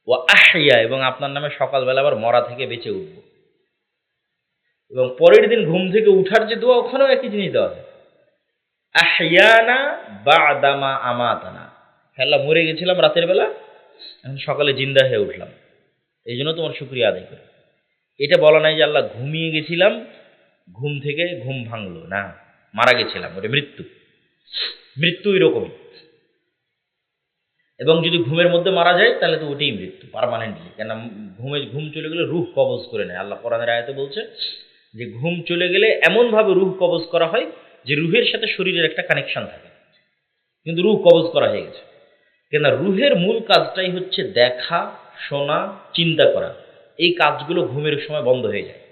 ওয়া আহইয়া, এবং আপনার নামে সকালবেলা আবার মরা থেকে বেঁচে উঠব। এবং পরের দিন ঘুম থেকে উঠার যে দোয়া, ওখানেও একই জিনিস দেওয়া হয়, আহইয়ানা বা'দামা আমাতানা, হে আল্লাহ মরে গেছিলাম রাতের বেলা, এখন সকালে জিন্দা হয়ে উঠলাম, এই জন্য তোমার শুকরিয়া আদায় করি। এটা বলা নাই যে আল্লাহ ঘুমিয়ে গেছিলাম, ঘুম থেকে ঘুম ভাঙলো না, মারা গেছিলাম, ওটা মৃত্যু। মৃত্যু এরকমই। এবং যদি ঘুমের মধ্যে মারা যায় তাহলে তো ওটাই মৃত্যু পার্মানেন্টলি, কেন ঘুম চলে গেলে রূহ কবজ করে নেয়। আল্লাহ কোরআনের আয়াতে বলছে যে ঘুম চলে গেলে এমনভাবে রূহ কবজ করা হয় যে রূহের সাথে শরীরের একটা কানেকশন থাকে, কিন্তু রূহ কবজ করা হয়ে গেছে। কেন রূহের মূল কাজটাই হচ্ছে দেখা, শোনা, চিন্তা করা। এই কাজগুলো ঘুমের সময় বন্ধ হয়ে যায়।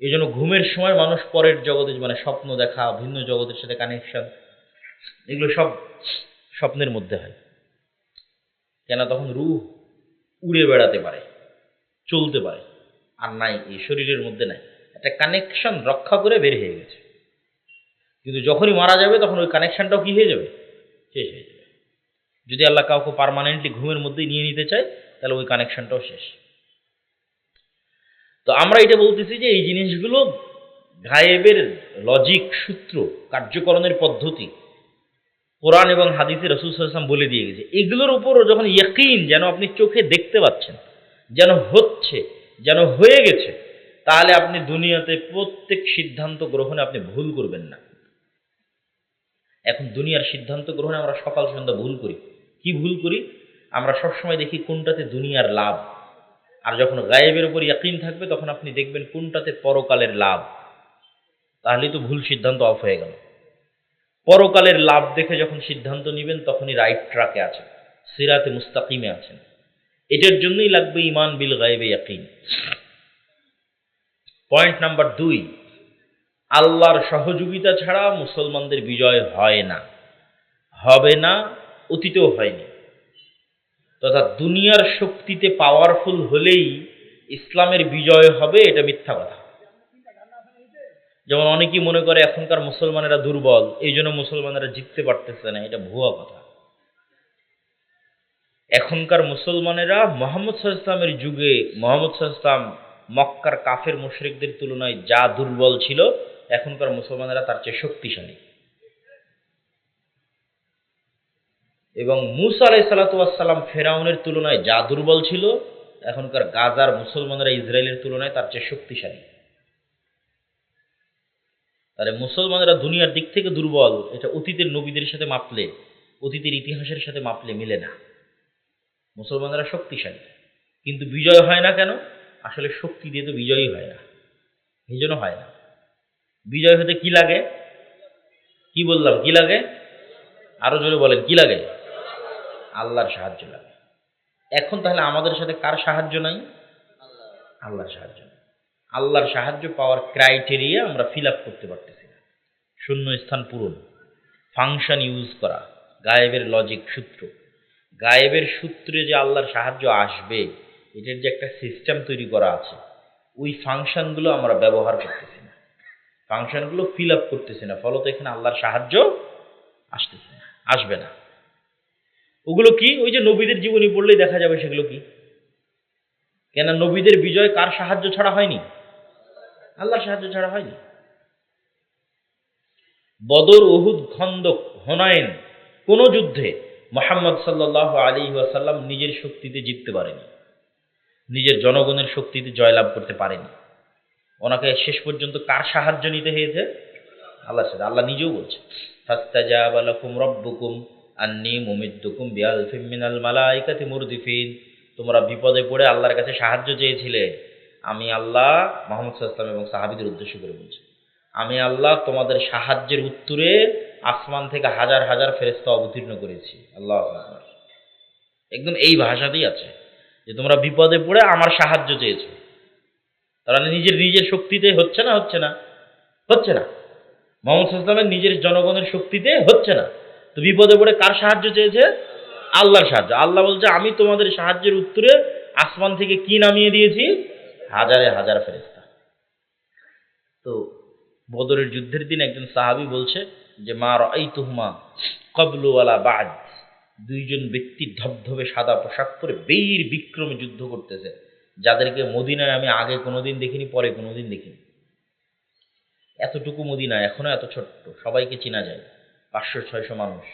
এই জন্য ঘুমের সময় মানুষ পরের জগতে, মানে স্বপ্ন দেখা, ভিন্ন জগতের সাথে কানেকশন, এগুলো সব স্বপ্নের মধ্যে হয়। কেন তখন রূহ উড়ে বেড়াতে পারে, চলতে পারে, আর নাই, এই শরীরের মধ্যে নাই, একটা কানেকশন রক্ষা করে বের হয়ে গেছে। কিন্তু যখনই মারা যাবে তখন ওই কানেকশনটাও কি হয়ে যাবে, শেষ হয়ে যাবে। যদি আল্লাহ কাউকে পার্মানেন্টলি ঘুমের মধ্যেই নিয়ে নিতে চায় তাহলে ওই কানেকশনটাও শেষ। তো আমরা এটা বলতেছি যে এই জিনিসগুলো গায়েবের লজিক, সূত্র, কার্যকরণের পদ্ধতি কোরআন এবং হাদিসে রাসূল সাল্লাল্লাহু আলাইহি ওয়াসাল্লাম বলে দিয়ে গেছে। এগুলোর উপর যখন ইয়াকিন, যেন আপনি চোখে দেখতে পাচ্ছেন, যেন হচ্ছে, যেন হয়ে গেছে, তাহলে আপনি দুনিয়াতে প্রত্যেক সিদ্ধান্ত গ্রহণে আপনি ভুল করবেন না। এখন দুনিয়ার সিদ্ধান্ত গ্রহণে আমরা সকাল সন্ধ্যা ভুল করি। কি ভুল করি? আমরা সবসময় দেখি কোনটাতে দুনিয়ার লাভ, আর যখন গায়েবের উপর ইয়াকিন থাকবে তখন আপনি দেখবেন কোনটাতে পরকালের লাভ। তাহলেই তো ভুল সিদ্ধান্ত অফ হয়ে গেল। পরকালের লাভ দেখে যখন সিদ্ধান্ত নেবেন তখনই রাইট ট্র্যাকে আছেন, সিরাতে মুস্তাকিমে আছেন। এটার জন্যই লাগবে ঈমান বিল গায়বে ইয়াকিন। পয়েন্ট নাম্বার 2, আল্লাহর সহযোগিতা ছাড়া মুসলমানদের বিজয় হয় না, হবে না, অতীতেও হয়নি। তথা দুনিয়ার শক্তিতে পাওয়ারফুল হলেই ইসলামের বিজয় হবে, এটা মিথ্যা কথা। যেমন অনেকেই মনে করে এখনকার মুসলমানেরা দুর্বল, এই জন্য মুসলমানেরা জিততে পারতেছে না, এটা ভুয়া কথা। এখনকার মুসলমানেরা মুহাম্মদ সাল্লাল্লাহু আলাইহি ওয়াসাল্লামের যুগে মুহাম্মদ সাল্লাল্লাহু আলাইহি ওয়াসাল্লাম মক্কার কাফের মুশরিকদের তুলনায় যা দুর্বল ছিল, এখনকার মুসলমানেরা তার চেয়ে শক্তিশালী। এবং মূসা আলাইহিস সালাতু ওয়াস সালাম ফেরাউনের তুলনায় যা দুর্বল ছিল, এখনকার গাজার মুসলমানেরা ইসরায়েলের তুলনায় তার চেয়ে শক্তিশালী। তাহলে মুসলমানেরা দুনিয়ার দিক থেকে দুর্বল, এটা অতীতের নবীদের সাথে মাপলে, অতীতের ইতিহাসের সাথে মাপলে মিলে না। মুসলমানেরা শক্তিশালী, কিন্তু বিজয় হয় না কেন? আসলে শক্তি দিয়ে তো বিজয়ই হয় না, এই জন্য হয় না। বিজয় হতে কি লাগে? কি বললাম, কি লাগে? আরো জোরে বলেন, কি লাগে? আল্লাহর সাহায্য লাগে। এখন তাহলে আমাদের সাথে কার সাহায্য নাই? আল্লাহর সাহায্য নাই। আল্লাহর সাহায্য পাওয়ার ক্রাইটেরিয়া আমরা ফিল আপ করতে পারতেছি না। শূন্য স্থান পূরণ, ফাংশন ইউজ করা, গায়েবের লজিক সূত্র, গায়েবের সূত্রে যে আল্লাহর সাহায্য আসবে, এটার যে একটা সিস্টেম তৈরি করা আছে, ওই ফাংশনগুলো আমরা ব্যবহার করতেছি না, ফাংশনগুলো ফিল আপ করতেছি না, ফলত এখানে আল্লাহর সাহায্য আসতেছে না, আসবে না। ওগুলো কি? ওই যে নবীদের জীবনী পড়লেই দেখা যাবে সেগুলো কি। কেন নবীদের বিজয় কার সাহায্য ছাড়া হয়নি? আল্লাহর সাহায্য ছাড়া হয়নি। বদর, উহুদ, খন্দক, হুনাইন, কোন যুদ্ধে মুহাম্মদ সাল্লাল্লাহু আলাইহি ওয়াসাল্লাম নিজের শক্তিতে জিততে পারেনি, নিজের জনগণের শক্তিতে জয়লাভ করতে পারেনি। ওনাকে শেষ পর্যন্ত কার সাহায্য নিতে হয়েছে? আল্লাহর সাথে। আল্লাহ নিজেও বলছে, ফাস্তাজাবা লাকুম রাব্বুকুম আন্নী মুমিদ্দুকুম বিআলফিম মিনাল মালাইকাতি মুরদিফিন। তোমরা বিপদে পড়ে আল্লাহর কাছে সাহায্য চেয়েছিলে, আমি আল্লাহ মুহাম্মদ সাল্লাল্লাহু আলাইহি ওয়াসাল্লাম এবং সাহাবীদের উদ্দেশ্য করে বলছি, আমি আল্লাহ তোমাদের সাহায্যের উত্তরে আসমান থেকে হাজার হাজার ফেরেশতা অবতীর্ণ করেছি। আল্লাহু আকবার। একদম এই ভাষাতেই আছে যে তোমরা বিপদে পড়ে আমার সাহায্য চেয়েছো। তারা নিজের নিজের শক্তিতে হচ্ছে না, হচ্ছে না, হচ্ছে না। মুহাম্মদ সাল্লাল্লাহু আলাইহি ওয়াসাল্লামের নিজের জনগণের শক্তিতে হচ্ছে না, তো বিপদে পড়ে কার সাহায্য চেয়েছে? আল্লাহর সাহায্য। আল্লাহ বলছে, আমি তোমাদের সাহায্যের উত্তরে আসমান থেকে কি নামিয়ে দিয়েছি? হাজারে হাজার ফেরেশতা। তো বদরের যুদ্ধের দিন একজন সাহাবী বলছে যে, মা রাআইতুহুমা ক্বাবলু ওয়ালা বা'দ। দুইজন ব্যক্তি ধবধবে সাদা পোশাক পরে বীর বিক্রমে যুদ্ধ করতেছে, যাদেরকে মদিনায় আমি আগে কোনোদিন দেখিনি, পরে কোনোদিন দেখিনি। এতটুকু মদিনা, এখনো এত ছোট্ট, সবাইকে চেনা যায়, 500-600 মানুষ।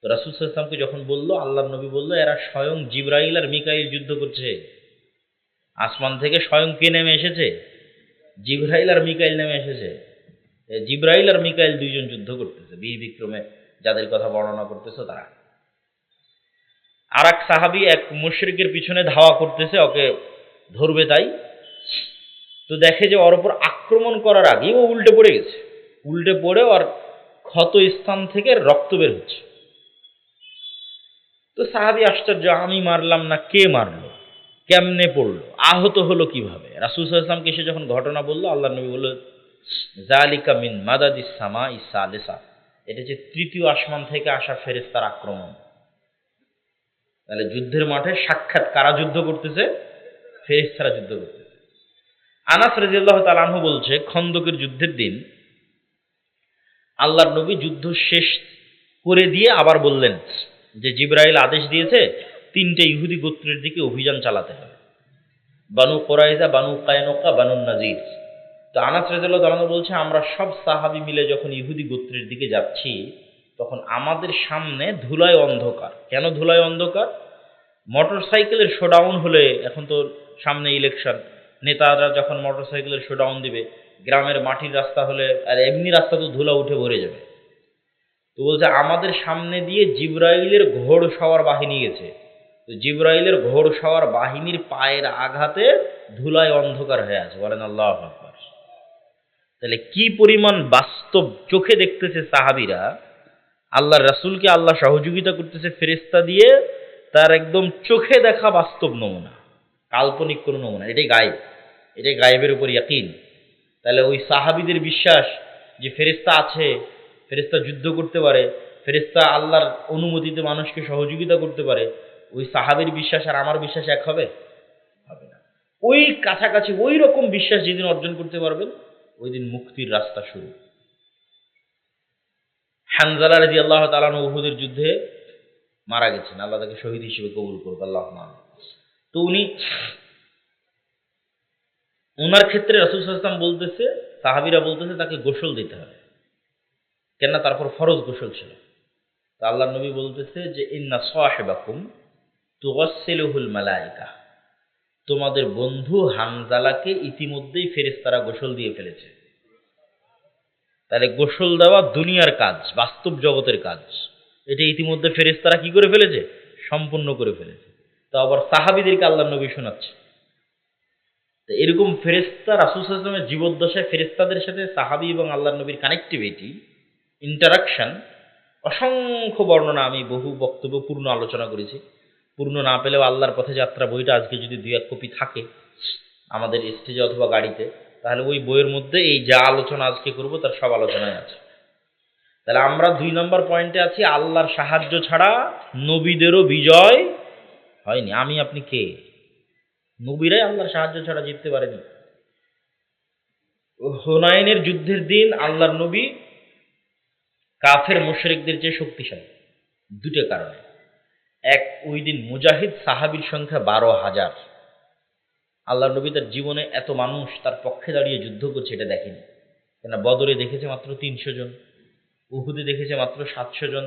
তো রাসূল সাল্লাল্লাহু আলাইহি ওয়াসাল্লামকে যখন বলল, আল্লাহর নবী বলল, এরা স্বয়ং জিবরাইল আর মিকাইল যুদ্ধ করছে। আসমান থেকে স্বয়ং কে নেমে এসেছে? জিবরাইল আর মিকাইল নেমে এসেছে। জিবরাইল আর মিকাইল দুইজন যুদ্ধ করতেছে, বীর বিক্রমে যাদের কথা বর্ণনা করতেছে তারা। আর এক সাহাবী এক মুশরিকের পিছনে ধাওয়া করতেছে, ওকে ধরবে তাই। তো দেখে যে ওর উপর আক্রমণ করার আগেই ও উল্টে পড়ে গেছে, উল্টে পড়ে ওর ক্ষত স্থান থেকে রক্ত বের হচ্ছে। তো সাহাবী আশ্চর্য, আমি মারলাম না, কে মারলো, কেমনে পড়লো, আহত হলো কিভাবে? রাসূল সাল্লাল্লাহু আলাইহি ওয়াসাল্লামকে এসে যখন ঘটনা বললো, আল্লাহর নবী বলল, যালিকা মিন মাদাদিস সামাই সালিসা। এটা যে তৃতীয় আসমান থেকে আসা ফেরেশতার আক্রমণ। তাহলে যুদ্ধের মাঠে সাক্ষাৎ কারা যুদ্ধ করতেছে? ফেরেশতারা যুদ্ধ করতেছে। আনাস রাদিয়াল্লাহু তাআলা আনহু বলছে, খন্দকের যুদ্ধের দিন আল্লাহর নবী যুদ্ধ শেষ করে দিয়ে আবার বললেন যে, জিবরাইল আদেশ দিয়েছে 3টে ইহুদি গোত্রের দিকে অভিযান চালাতে হবে, বানু কুরাইজা, বানু কায়নুকা, বানু নাজির। তো আনাস রাদিয়াল্লাহু তাআলা আনহু বলছে, আমরা সব সাহাবী মিলে যখন ইহুদি গোত্রের দিকে যাচ্ছি, তখন আমাদের সামনে ধুলায় অন্ধকার। কেন ধুলায় অন্ধকার? মোটরসাইকেলের শোডাউন হলে, এখন তো সামনে ইলেকশন, নেতারা যখন মোটরসাইকেলের শোডাউন দিবে, গ্রামের মাটির রাস্তা হলে আর এমনি রাস্তা তো ধুলা উঠে ভরে যাবে। তো বলছে, আমাদের সামনে দিয়ে জিবরাইলের ঘোড়সওয়ার বাহিনী গেছে। তো জিবরাইলের ঘোড়সওয়ার বাহিনীর পায়ের আঘাতে ধুলায় অন্ধকার হয়ে আছে। বলেন আল্লাহু আকবার। তাহলে কি পরিমাণ বাস্তব চোখে দেখতেছে সাহাবীরা আল্লাহর রাসূলকে আল্লাহ সহযোগিতা করতেছে ফেরেশতা দিয়ে, তার একদম চোখে দেখা বাস্তব নমুনা, কাল্পনিক কোনো নমুনা। এটাই গায়েব, এটাই গায়েবের উপর ইয়াকিন। তাহলে ওই সাহাবীদের বিশ্বাস যে ফেরেশতা আছে, ফেরেশতা যুদ্ধ করতে পারে, ফেরেশতা আল্লাহর অনুমতিতে মানুষকে সহযোগিতা করতে পারে, ওই সাহাবীর বিশ্বাস আর আমার বিশ্বাস এক হবে? হবে না। ওই কাছাকাছি ওই রকম বিশ্বাস যেদিন অর্জন করতে পারবেন, ওই দিন মুক্তির রাস্তা শুরু। হানজালা রাদিয়াল্লাহু তাআলা আনহু উহুদের যুদ্ধে মারা গেছেন, আল্লাহ তাকে শহীদ হিসেবে কবুল করুক, আল্লাহুম্মা আমিন। তো উনার ক্ষেত্রে রাসূল সাল্লাল্লাহু আলাইহি ওয়াসাল্লাম বলতেছে, সাহাবীরা বলতেছে তাকে গোসল দিতে হবে, কেননা তারপর ফরজ গোসল ছিল। তো আল্লাহর নবী বলতেছে যে ইন্না সাহিবাকুম তুগাসসিলুহুল মালায়েকা, তোমাদের বন্ধু হানজালাকে ইতিমধ্যেই ফেরেশতারা গোসল দিয়ে ফেলেছে। তাহলে গোসল দেওয়া দুনিয়ার কাজ, বাস্তব জগতের কাজ, এটা ইতিমধ্যে ফেরেশতারা কি করে ফেলেছে? সম্পূর্ণ করে ফেলেছে। তো আবার সাহাবীদেরকে আল্লাহর নবী শোনাচ্ছে। তো এরকম ফেরেশতা রাসূল সাল্লাল্লাহু আলাইহি ওয়াসাল্লামের জীবদ্দশায় ফেরেশতাদের সাথে সাহাবী এবং আল্লাহর নবীর কানেক্টিভিটি, ইন্টারাকশন, অসংখ্য বর্ণনা, আমি বহু বক্তব্য পূর্ণ আলোচনা করেছি। পূর্ণ না পেলেও আল্লাহর পথে যাত্রা বইটা আজকে যদি ২-১ কপি থাকে আমাদের স্টেজে অথবা গাড়িতে, তাহলে ওই বইয়ের মধ্যে এই যা আলোচনা আজকে করব তার সব আলোচনায় আছে। তাহলে আমরা ২ নম্বর পয়েন্টে আছি, আল্লাহর সাহায্য ছাড়া নবীদেরও বিজয় হয়নি। আমি আপনি কে? নবীরাই আল্লাহর সাহায্য ছাড়া জিততে পারেনি। হুনাইনের যুদ্ধের দিন আল্লাহর নবী কাফের মুশরিকদের চেয়ে শক্তিশালী, দুটো কারণে। এক, ওই দিন মুজাহিদ সাহাবীর সংখ্যা ১২,০০০। আল্লাহর নবী তার জীবনে এত মানুষ তার পক্ষে দাঁড়িয়ে যুদ্ধ করছে এটা দেখেনি। কেন? বদরে দেখেছে মাত্র ৩০০ জন, উহুদে দেখেছে মাত্র ৭০০ জন,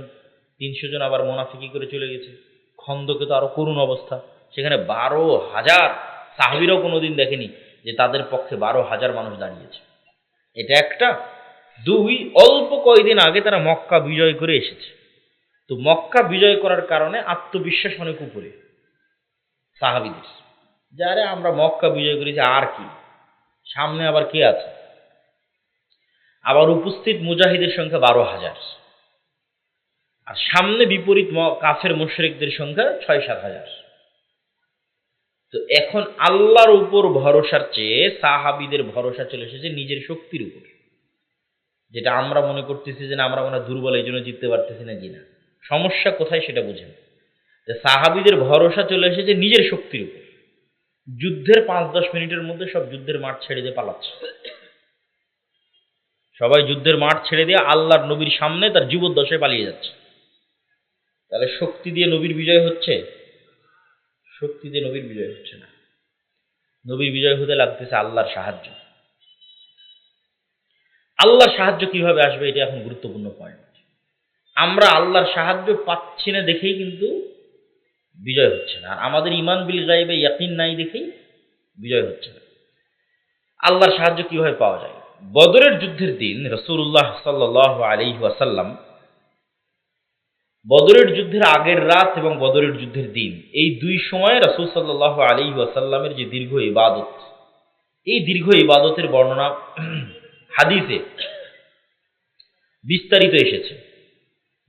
৩০০ জন আবার মুনাফিকি করে চলে গেছে। খন্দকে তো আরো করুণ অবস্থা, সেখানে ১২,০০০ সাহাবীরাও কোনোদিন দেখেনি যে তাদের পক্ষে ১২,০০০ মানুষ দাঁড়িয়েছে। এটা একটা। দুই, অল্প কয়েকদিন আগে তারা মক্কা বিজয় করে এসেছে। তো মক্কা বিজয় করার কারণে আত্মবিশ্বাস অনেক উপরে সাহাবীদের, যে আরে আমরা মক্কা বিজয় করেছি, আর কি, সামনে আবার কে আছে। আবার উপস্থিত মুজাহিদের সংখ্যা ১২,০০০, আর সামনে বিপরীত কাফের মুশরিকদের সংখ্যা ৬-৭ হাজার। তো এখন আল্লাহর উপর ভরসার চেয়ে সাহাবীদের ভরসা চলে এসেছে নিজের শক্তির উপর, যেটা আমরা মনে করতেছি যে না আমরা মনে দুর্বল, এই জন্য জিততে পারতেছি না। জি না, সমস্যা কোথায় সেটা বুঝেন। যে সাহাবীদের ভরসা চলে এসেছে নিজের শক্তির উপর। যুদ্ধের ৫-১০ মিনিটের মধ্যে সব যুদ্ধের মাঠ ছেড়ে দিয়ে পালাচ্ছে, সবাই যুদ্ধের মাঠ ছেড়ে দিয়ে আল্লাহর নবীর সামনে তার জীবদ্দশায় পালিয়ে যাচ্ছে। তাহলে শক্তি দিয়ে নবীর বিজয় হচ্ছে? শক্তি দিয়ে নবীর বিজয় হচ্ছে না। নবীর বিজয় হতে লাগতেছে আল্লাহর সাহায্য। আল্লাহর সাহায্য কিভাবে আসবে, এটা এখন গুরুত্বপূর্ণ পয়েন্ট। আমরা আল্লাহর সাহায্য পাচ্ছি না দেখেই কিন্তু বিজয় হচ্ছে না, আর আমাদের ঈমান বিল গায়বে ইয়াকিন নাই দেখেই বিজয় হচ্ছে না। আল্লাহর সাহায্য কিভাবে পাওয়া যায়? বদরের যুদ্ধের দিন রাসূলুল্লাহ সাল্লাল্লাহু আলাইহি ওয়াসাল্লাম বদরের যুদ্ধের আগের রাত এবং বদরের যুদ্ধের দিন, এই দুই সময়ে রাসূল সাল্লাল্লাহু আলাইহি ওয়াসাল্লামের যে দীর্ঘ ইবাদত, এই দীর্ঘ ইবাদতের বর্ণনা হাদিসে বিস্তারিত এসেছে।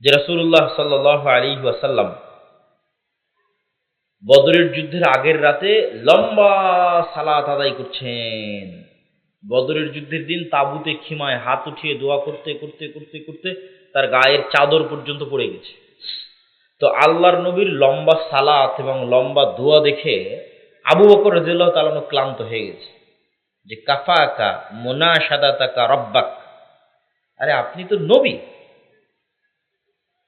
যে রাসূলুল্লাহ সাল্লাল্লাহু আলাইহি ওয়াসাল্লাম বদরের যুদ্ধের আগের রাতে লম্বা সালাত আদায় করছেন। বদরের যুদ্ধের দিন তাঁবুতে খিমায় হাত উঠিয়ে দোয়া করতে করতে করতে করতে তার গায়ের চাদর পর্যন্ত পড়ে গেছে। তো আল্লাহর নবীর লম্বা সালাত এবং লম্বা দোয়া দেখে আবু বকর রাদিয়াল্লাহু তাআলা আনহু ক্লান্ত হয়ে গেছে। যে কাফাকা মুনাশাদাতাকা রাব্বাক, আরে আপনি তো নবী,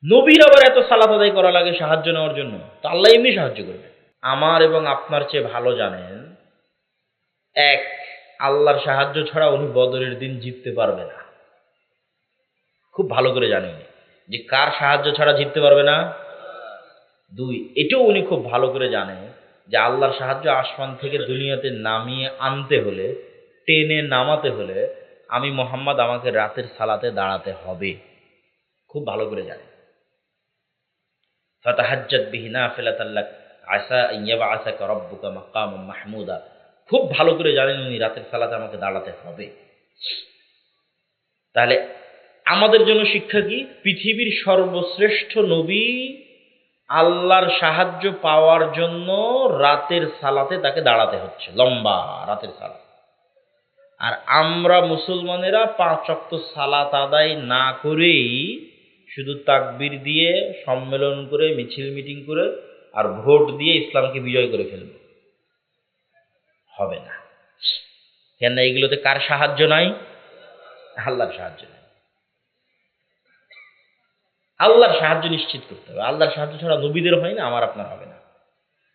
নবীর আবার এত সালাত আদায় করা লাগে সাহায্য নেওয়ার জন্য? তো আল্লাহ এমনি সাহায্য করবে। আমার এবং আপনার চেয়ে ভালো জানেন, এক, আল্লাহর সাহায্য ছাড়া উনি বদরের দিন জিততে পারবে না। খুব ভালো করে জানেন যে কার সাহায্য ছাড়া জিততে পারবে না। দুই, এটাও উনি খুব ভালো করে জানেন যে আল্লাহর সাহায্য আসমান থেকে দুনিয়াতে নামিয়ে আনতে হলে, টেনে নামাতে হলে আমি মুহাম্মদ আমাকে রাতের সালাতে দাঁড়াতে হবে। খুব ভালো করে জানেন। ফাতাহাজ্জাত বিহি নাফিলাতান লাক আসা আন ইয়াবআসাকা রাব্বুকা মাকামান মাহমুদা। খুব ভালো করে জানেন উনি রাতের সালাতে আমাকে দাঁড়াতে হবে। তাহলে আমাদের জন্য শিক্ষা কি? পৃথিবীর সর্বশ্রেষ্ঠ নবী আল্লাহর সাহায্য পাওয়ার জন্য রাতের সালাতে তাকে দাঁড়াতে হচ্ছে, লম্বা রাতের সালাত। আর আমরা মুসলমানেরা 5 ওয়াক্ত সালাত আদায় না করেই শুধু তাকবীর দিয়ে, সম্মেলন করে, মিছিল মিটিং করে আর ভোট দিয়ে ইসলামকে বিজয় করে ফেলব। হবে না। কেন? এইগুলোতে কার সাহায্য নাই? আল্লাহর সাহায্য নাই। আল্লাহর সাহায্য নিশ্চিত করতে হবে। আল্লাহর সাহায্য ছাড়া নবীদের হয় না, আমার আপনার হবে না।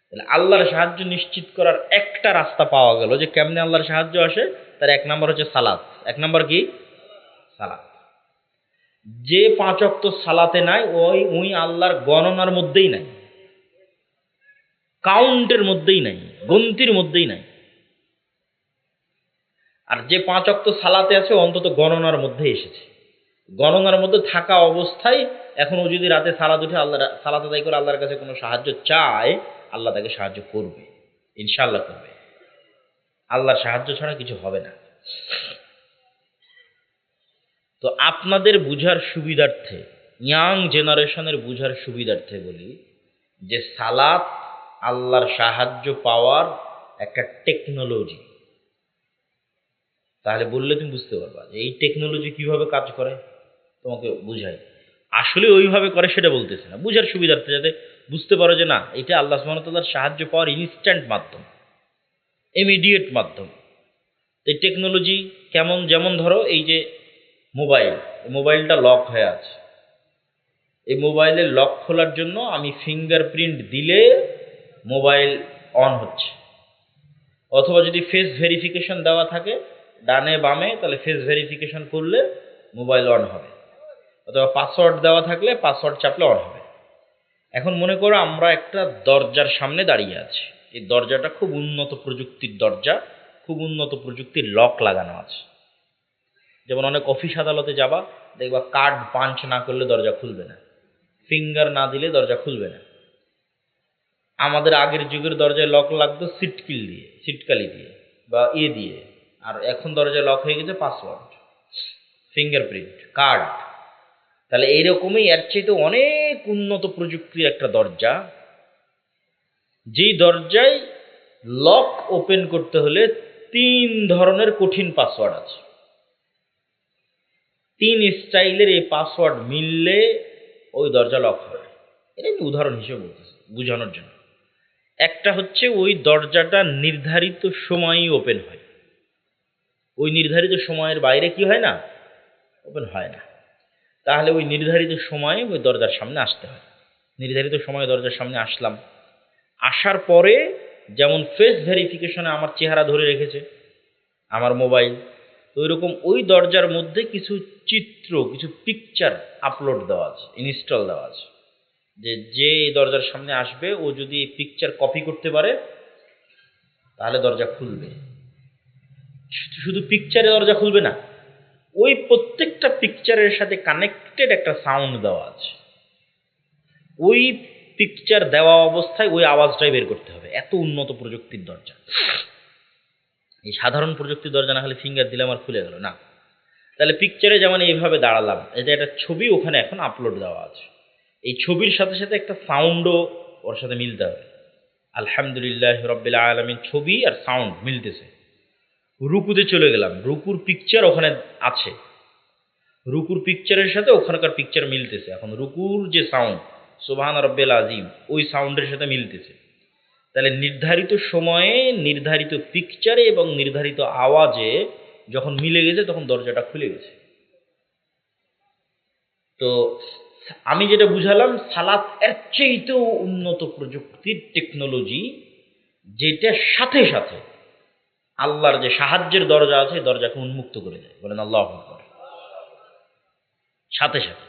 তাহলে আল্লাহর সাহায্য নিশ্চিত করার একটা রাস্তা পাওয়া গেল যে কেমনে আল্লাহর সাহায্য আসে। তার 1 নম্বর হচ্ছে সালাত। 1 নম্বর কি? সালাত। যে 5 ওয়াক্ত সালাতে নাই, ওই আল্লাহর গণনার মধ্যেই নাই, কাউন্টের মধ্যেই নাই, গন্তির মধ্যেই নাই। আর যে 5 ওয়াক্ত সালাতে আছে অন্তত গণনার মধ্যে এসেছে। গণনার মধ্যে থাকা অবস্থায় এখন ও যদি রাতে সালাত উঠে আল্লাহ সালাত আদায় করে আল্লাহর কাছে কোনো সাহায্য চায়, আল্লাহ তাকে সাহায্য করবে, ইনশাআল্লাহ করবে। আল্লাহর সাহায্য ছাড়া কিছু হবে না। তো আপনাদের বুঝার সুবিধার্থে, ইয়াং জেনারেশনের বুঝার সুবিধার্থে বলি যে সালাত আল্লাহর সাহায্য পাওয়ার একটা টেকনোলজি। তাহলে বললে তুমি বুঝতে পারবা যে এই টেকনোলজি কিভাবে কাজ করে। তোমাকে বুঝাই, আসলে ওইভাবে করে সেটা বলতেছে না, বুঝার সুবিধার্থে, যাতে বুঝতে পারো যে না, এটা আল্লাহ সুবহানাহু ওয়া তাআলার সাহায্য পাওয়ার ইনস্ট্যান্ট মাধ্যম, ইমিডিয়েট মাধ্যম। এই টেকনোলজি কেমন? যেমন ধরো এই যে মোবাইলটা লক হয়ে আছে, এই মোবাইলের লক খোলার জন্য আমি ফিঙ্গারপ্রিন্ট দিলে মোবাইল অন হচ্ছে, অথবা যদি ফেস ভেরিফিকেশন দেওয়া থাকে ডানে বামে, তাহলে ফেস ভেরিফিকেশন করলে মোবাইল অন হবে, অথবা পাসওয়ার্ড দেওয়া থাকলে পাসওয়ার্ড চাপলে অন হবে। এখন মনে করো আমরা একটা দরজার সামনে দাঁড়িয়ে আছি, এই দরজাটা খুব উন্নত প্রযুক্তির দরজা, খুব উন্নত প্রযুক্তির লক লাগানো আছে। যেমন অনেক অফিস আদালতে যাবা, দেখবা কার্ড পাঞ্চ না করলে দরজা খুলবে না, ফিঙ্গার না দিলে দরজা খুলবে না। আমাদের আগের যুগের দরজায় লক লাগতো সিটকালি দিয়ে বা দিয়ে, আর এখন দরজায় লক হয়ে গেছে পাসওয়ার্ড, ফিঙ্গারপ্রিন্ট, কার্ড। তাহলে এইরকমই এর চাইতে অনেক উন্নত প্রযুক্তির একটা দরজা, যেই দরজায় লক ওপেন করতে হলে 3 ধরনের কঠিন পাসওয়ার্ড আছে। 3 স্টাইলের এই পাসওয়ার্ড মিললে ওই দরজা লক হবে। এটা আমি উদাহরণ হিসেবে বলতেছি বোঝানোর জন্য। একটা হচ্ছে ওই দরজাটা নির্ধারিত সময়ই ওপেন হয়, ওই নির্ধারিত সময়ের বাইরে কি হয় না, ওপেন হয় না। তাহলে ওই নির্ধারিত সময়ে ওই দরজার সামনে আসতে হয়। নির্ধারিত সময়ে দরজার সামনে আসলাম, আসার পরে যেমন ফেস ভেরিফিকেশনে আমার চেহারা ধরে রেখেছে আমার মোবাইল, তো ওইরকম ওই দরজার মধ্যে কিছু চিত্র, কিছু পিকচার আপলোড দেওয়া আছে, ইনস্টল দেওয়া আছে, যে দরজার সামনে আসবে ও যদি এই পিকচার কপি করতে পারে তাহলে দরজা খুলবে। শুধু পিকচারে দরজা খুলবে না, ওই প্রত্যেকটা পিকচারের সাথে কানেক্টেড একটা সাউন্ড দেওয়া আছে। ওই পিকচার দেওয়া অবস্থায় ওই আওয়াজটাই বের করতে হবে। এত উন্নত প্রযুক্তির দরজা। এই সাধারণ প্রযুক্তির দরজা না হলে ফিঙ্গার দিলে আমার খুলে গেল না। তাহলে পিকচারে যেমন এইভাবে দাঁড়ালাম, এটা একটা ছবি ওখানে এখন আপলোড দেওয়া আছে, এই ছবির সাথে সাথে একটা সাউন্ডও ওর সাথে মিলতে হবে। আলহামদুলিল্লাহ রাব্বিল আলামিন ছবি আর সাউন্ড মিলতেছে। রুকুতে চলে গেলাম, রুকুর পিকচার ওখানে আছে, রুকুর পিকচারের সাথে ওখানকার পিকচার মিলতেছে। এখন রুকুর যে সাউন্ড সুবহান রাব্বিল আযীম, ওই সাউন্ডের সাথে মিলতেছে। তাহলে নির্ধারিত সময়ে নির্ধারিত পিকচারে এবং নির্ধারিত আওয়াজে যখন মিলে গেছে তখন দরজাটা খুলে গেছে। তো আমি যেটা বুঝালাম, সালাত এর চেয়েতেও উন্নত প্রযুক্তির টেকনোলজি, যেটা সাথে সাথে আল্লাহর যে সাহায্যের দরজা আছে দরজাকে উন্মুক্ত করে দেয়। বলেন আল্লাহু আকবার। সাথে সাথে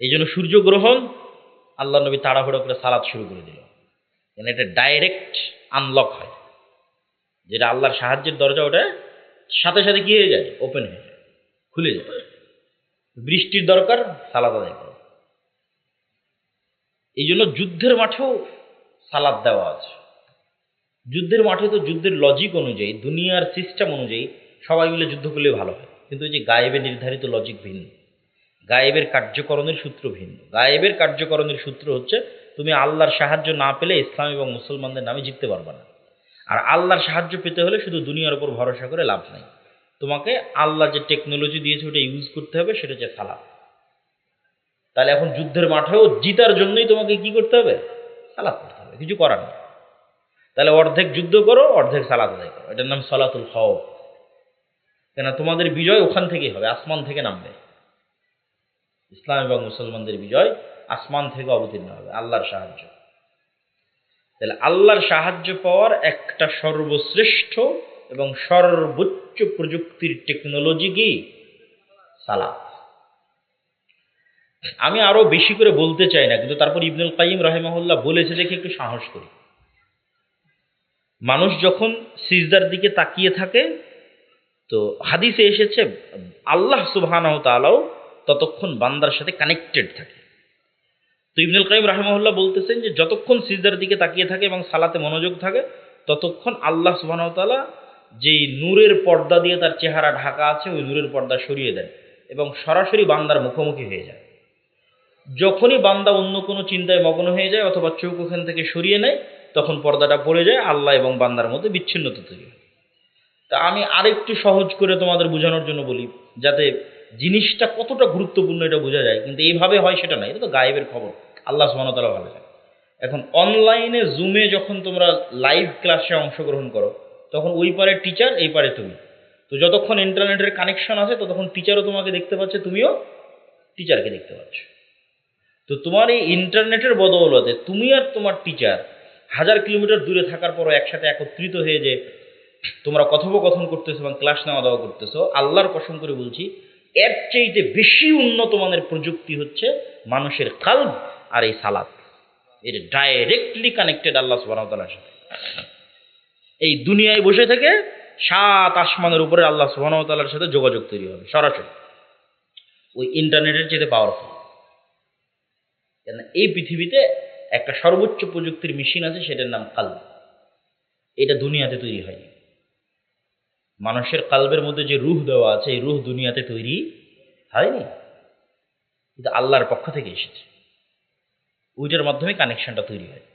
এই জন্য সূর্যগ্রহণ আল্লাহ নবী তাড়াহুড়ো করে সালাত শুরু করে দিল, কারণ এটা ডাইরেক্ট আনলক হয়। যেটা আল্লাহর সাহায্যের দরজা, ওটা সাথে সাথে কি হয়ে যায়, ওপেন হয়ে যায়, খুলে যায়। বৃষ্টির দরকার, সালাত আদায় করো। এই জন্য যুদ্ধের মাঠেও সালাত দেওয়া আছে। যুদ্ধের মাঠে তো যুদ্ধের লজিক অনুযায়ী, দুনিয়ার সিস্টেম অনুযায়ী সবাই মিলে যুদ্ধ করলে ভালো হয়, কিন্তু এই যে গায়েবে নির্ধারিত লজিক ভিন্ন। গায়েবের কার্যকরণের সূত্র ভিন্ন। গায়েবের কার্যকরণের সূত্র হচ্ছে তুমি আল্লাহর সাহায্য না পেলে ইসলাম এবং মুসলমানদের নামে জিততে পারবে না। আর আল্লাহর সাহায্য পেতে হলে শুধু দুনিয়ার উপর ভরসা করে লাভ নাই। তোমাকে আল্লাহ যে টেকনোলজি দিয়েছে ওটা ইউজ করতে হবে, সেটা হচ্ছে সালাত। তাহলে এখন যুদ্ধের মাঠেও জিতার জন্যই তোমাকে কি করতে হবে? সালাত করতে হবে, কিছু করার নেই। তাহলে অর্ধেক যুদ্ধ করো, অর্ধেক সালাত আদায় করো, এটার নাম সালাতুল খাওফ। কেন? তোমাদের বিজয় ওখান থেকেই হবে, আসমান থেকে নামবে। ইসলাম এবং মুসলমানদের বিজয় আসমান থেকে অবতীর্ণ হবে, আল্লাহর সাহায্য। তাহলে আল্লাহর সাহায্য পাওয়ার একটা সর্বশ্রেষ্ঠ এবং সর্বোচ্চ প্রযুক্তির টেকনোলজি কি? সালাত। আমি আরো বেশি করে বলতে চাই না, কিন্তু তারপর ইবনুল কাইয়িম রাহিমাহুল্লাহ বলেছে দেখে একটু সাহস করি। মানুষ যখন সিজদার দিকে তাকিয়ে থাকে, তো হাদিসে এসেছে আল্লাহ সুবহানাহু ওয়া তাআলাও ততক্ষণ বান্দার সাথে কানেক্টেড থাকে। তো ইবনুল কাইয়িম রাহিমাহুল্লাহ বলতেছেন যে যতক্ষণ সিজদার দিকে তাকিয়ে থাকে এবং সালাতে মনোযোগ থাকে, ততক্ষণ আল্লাহ সুবহানাহু ওয়া তাআলা যেই নূরের পর্দা দিয়ে তার চেহারা ঢাকা আছে, ওই নূরের পর্দা সরিয়ে দেন এবং সরাসরি বান্দার মুখোমুখি হয়ে যায়। যখনই বান্দা অন্য কোনো চিন্তায় মগ্ন হয়ে যায় অথবা চোখ ওখান থেকে সরিয়ে নেয়, তখন পর্দাটা পড়ে যায়, আল্লাহ এবং বান্দার মধ্যে বিচ্ছিন্নতা তৈরি হয়। তা আমি আরেকটু সহজ করে তোমাদের বোঝানোর জন্য বলি, যাতে জিনিসটা কতটা গুরুত্বপূর্ণ এটা বোঝা যায়। কিন্তু এইভাবে হয় সেটা না, এটা তো গায়েবের খবর, আল্লাহ সুবহানাহু ওয়া তাআলা ভালো জানেন। এখন অনলাইনে জুমে যখন তোমরা লাইভ ক্লাসে অংশগ্রহণ করো, তখন ওই পারে টিচার, এই পারে তুমি। তো যতক্ষণ ইন্টারনেটের কানেকশন আছে ততক্ষণ টিচারও তোমাকে দেখতে পাচ্ছে, তুমিও টিচারকে দেখতে পাচ্ছ। তো তোমার এই ইন্টারনেটের বদৌলতে তুমি আর তোমার টিচার 1000 কিলোমিটার দূরে থাকার পরও একসাথে একত্রিত হয়ে যে তোমরা কথোপকথন করতেছো এবং ক্লাস নেওয়া দেওয়া করতেছো, আল্লাহর কসম করে বলছি এর চাইতে বেশি উন্নত মানের প্রযুক্তি হচ্ছে মানুষের কালব আর এই সালাত। এটা ডাইরেক্টলি কানেক্টেড আল্লাহ সুবহানাহু ওয়া তাআলার সাথে। এই দুনিয়ায় বসে থেকে 7 আসমানের উপরে আল্লাহ সুবহানাহু ওয়া তাআলার সাথে যোগাযোগ তৈরি হবে সরাসরি, ওই ইন্টারনেটের চেয়ে পাওয়ারফুল। কেন? এই পৃথিবীতে একটা সর্বোচ্চ প্রযুক্তির মেশিন আছে, সেটার নাম কালব। এটা দুনিয়াতে তৈরি হয়নি। মানুষের কালবের মধ্যে যে রূহ দেওয়া আছে, এই রূহ দুনিয়াতে তৈরি হয়নি, কিন্তু আল্লাহর পক্ষ থেকে এসেছে। ওইটার মাধ্যমে কানেকশনটা তৈরি হয়,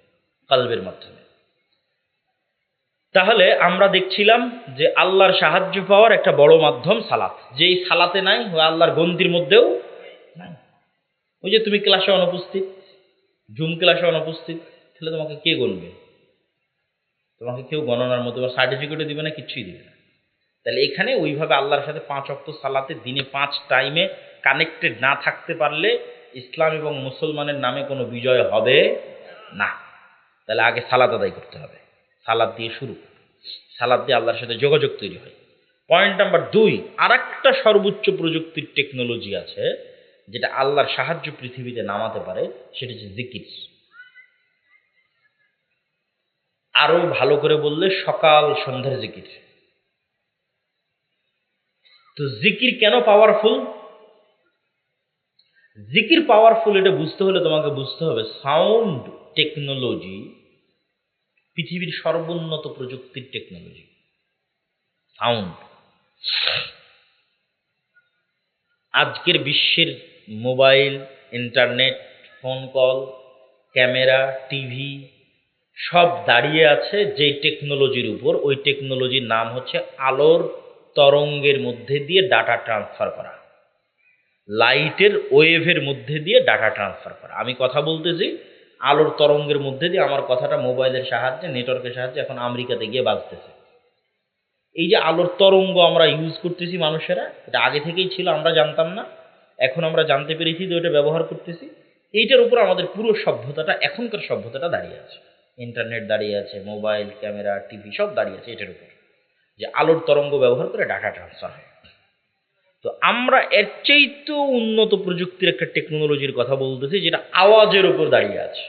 কালবের মাধ্যমে। তাহলে আমরা দেখছিলাম যে আল্লাহর সাহায্য পাওয়ার একটা বড় মাধ্যম সালাত। যেই সালাতে নাই, ওই আল্লাহর গন্তির মধ্যেও নাই। ওই যে তুমি ক্লাসে অনুপস্থিত, জুম ক্লাসে অনুপস্থিত, তাহলে তোমাকে কে গণবে? তোমাকে কেউ গণনার মধ্যে বা সার্টিফিকেটও দিবে না, কিচ্ছুই দিবে না। তাহলে এখানে ওইভাবে আল্লাহর সাথে 5 ওয়াক্ত সালাতে দিনে 5 টাইমে কানেক্টেড না থাকতে পারলে ইসলাম এবং মুসলমানের নামে কোনো বিজয় হবে না। তাহলে আগে সালাত আদায় করতে হবে, সালাত দিয়ে শুরু, সালাত দিয়ে আল্লাহর সাথে যোগাযোগ তৈরি হয়। পয়েন্ট নাম্বার 2, আরেকটা সর্বোচ্চ প্রযুক্তির টেকনোলজি আছে যেটা আল্লাহর সাহায্য পৃথিবীতে নামাতে পারে, সেটা হচ্ছে জিকির। আরো ভালো করে বললে সকাল সন্ধ্যার জিকির। তো জিকির কেন পাওয়ারফুল? জিকির পাওয়ারফুল এটা বুঝতে হলে তোমাকে বুঝতে হবে সাউন্ড টেকনোলজি পৃথিবীর সর্বোন্নত প্রযুক্তির টেকনোলজি। সাউন্ড আজকের বিশ্বের mobile, internet, phone call, camera, TV সব দাঁড়িয়ে আছে যে টেকনোলজির উপর। ওই টেকনোলজির নাম হচ্ছে আলোর তরঙ্গের মধ্যে দিয়ে ডাটা ট্রান্সফার করা, লাইটের ওয়েভের মধ্যে দিয়ে ডাটা ট্রান্সফার করা। আমি কথা বলতেছি, আলোর তরঙ্গের মধ্যে দিয়ে আমার কথাটা মোবাইলের সাহায্যে, নেটওয়ার্কের সাহায্যে এখন আমেরিকাতে গিয়ে বাজতেছে। এই যে আলোর তরঙ্গ আমরা ইউজ করতেছি মানুষেরা, এটা আগে থেকেই ছিল, আমরা জানতাম না, এখন আমরা জানতে পেরেছি যে ওটা ব্যবহার করতেছি। এইটার উপর আমাদের পুরো সভ্যতাটা, এখনকার সভ্যতাটা দাঁড়িয়ে আছে। ইন্টারনেট দাঁড়িয়ে আছে, মোবাইল, ক্যামেরা, টিভি সব দাঁড়িয়ে আছে এটার উপর, যে আলোর তরঙ্গ ব্যবহার করে ডাটা ট্রান্সফার হয়। তো আমরা এর চাইতেও উন্নত প্রযুক্তির একটা টেকনোলজির কথা বলতেছি, যেটা আওয়াজের উপর দাঁড়িয়ে আছে।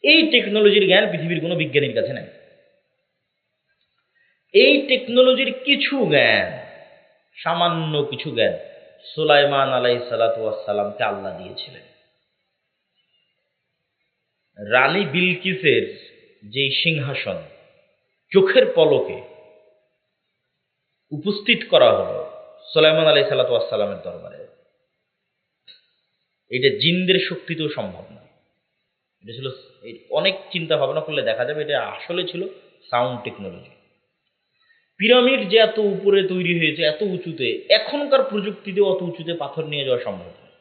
এই টেকনোলজির জ্ঞান পৃথিবীর কোনো বিজ্ঞানীর কাছে নাই। এই টেকনোলজির কিছু জ্ঞান, সামান্য কিছু জ্ঞান সুলাইমান আলাইহিস সালাতু ওয়াস সালামকে আল্লাহ দিয়েছিলেন। রানী বিলকিসের যে সিংহাসন চোখের পলকে উপস্থিত করা হলো সুলাইমান আলাইহিস সালাতু ওয়াস সালামের দরবারে, এটা জিনদের শক্তিতেও সম্ভব নয়। এটা ছিল অনেক চিন্তা ভাবনা করলে দেখা যাবে এটা আসলে ছিল সাউন্ড টেকনোলজি। পিরামিড যে এত উপরে তৈরি হয়েছে, এত উঁচুতে, এখনকার প্রযুক্তিতে অত উঁচুতে পাথর নিয়ে যাওয়া সম্ভব নয়।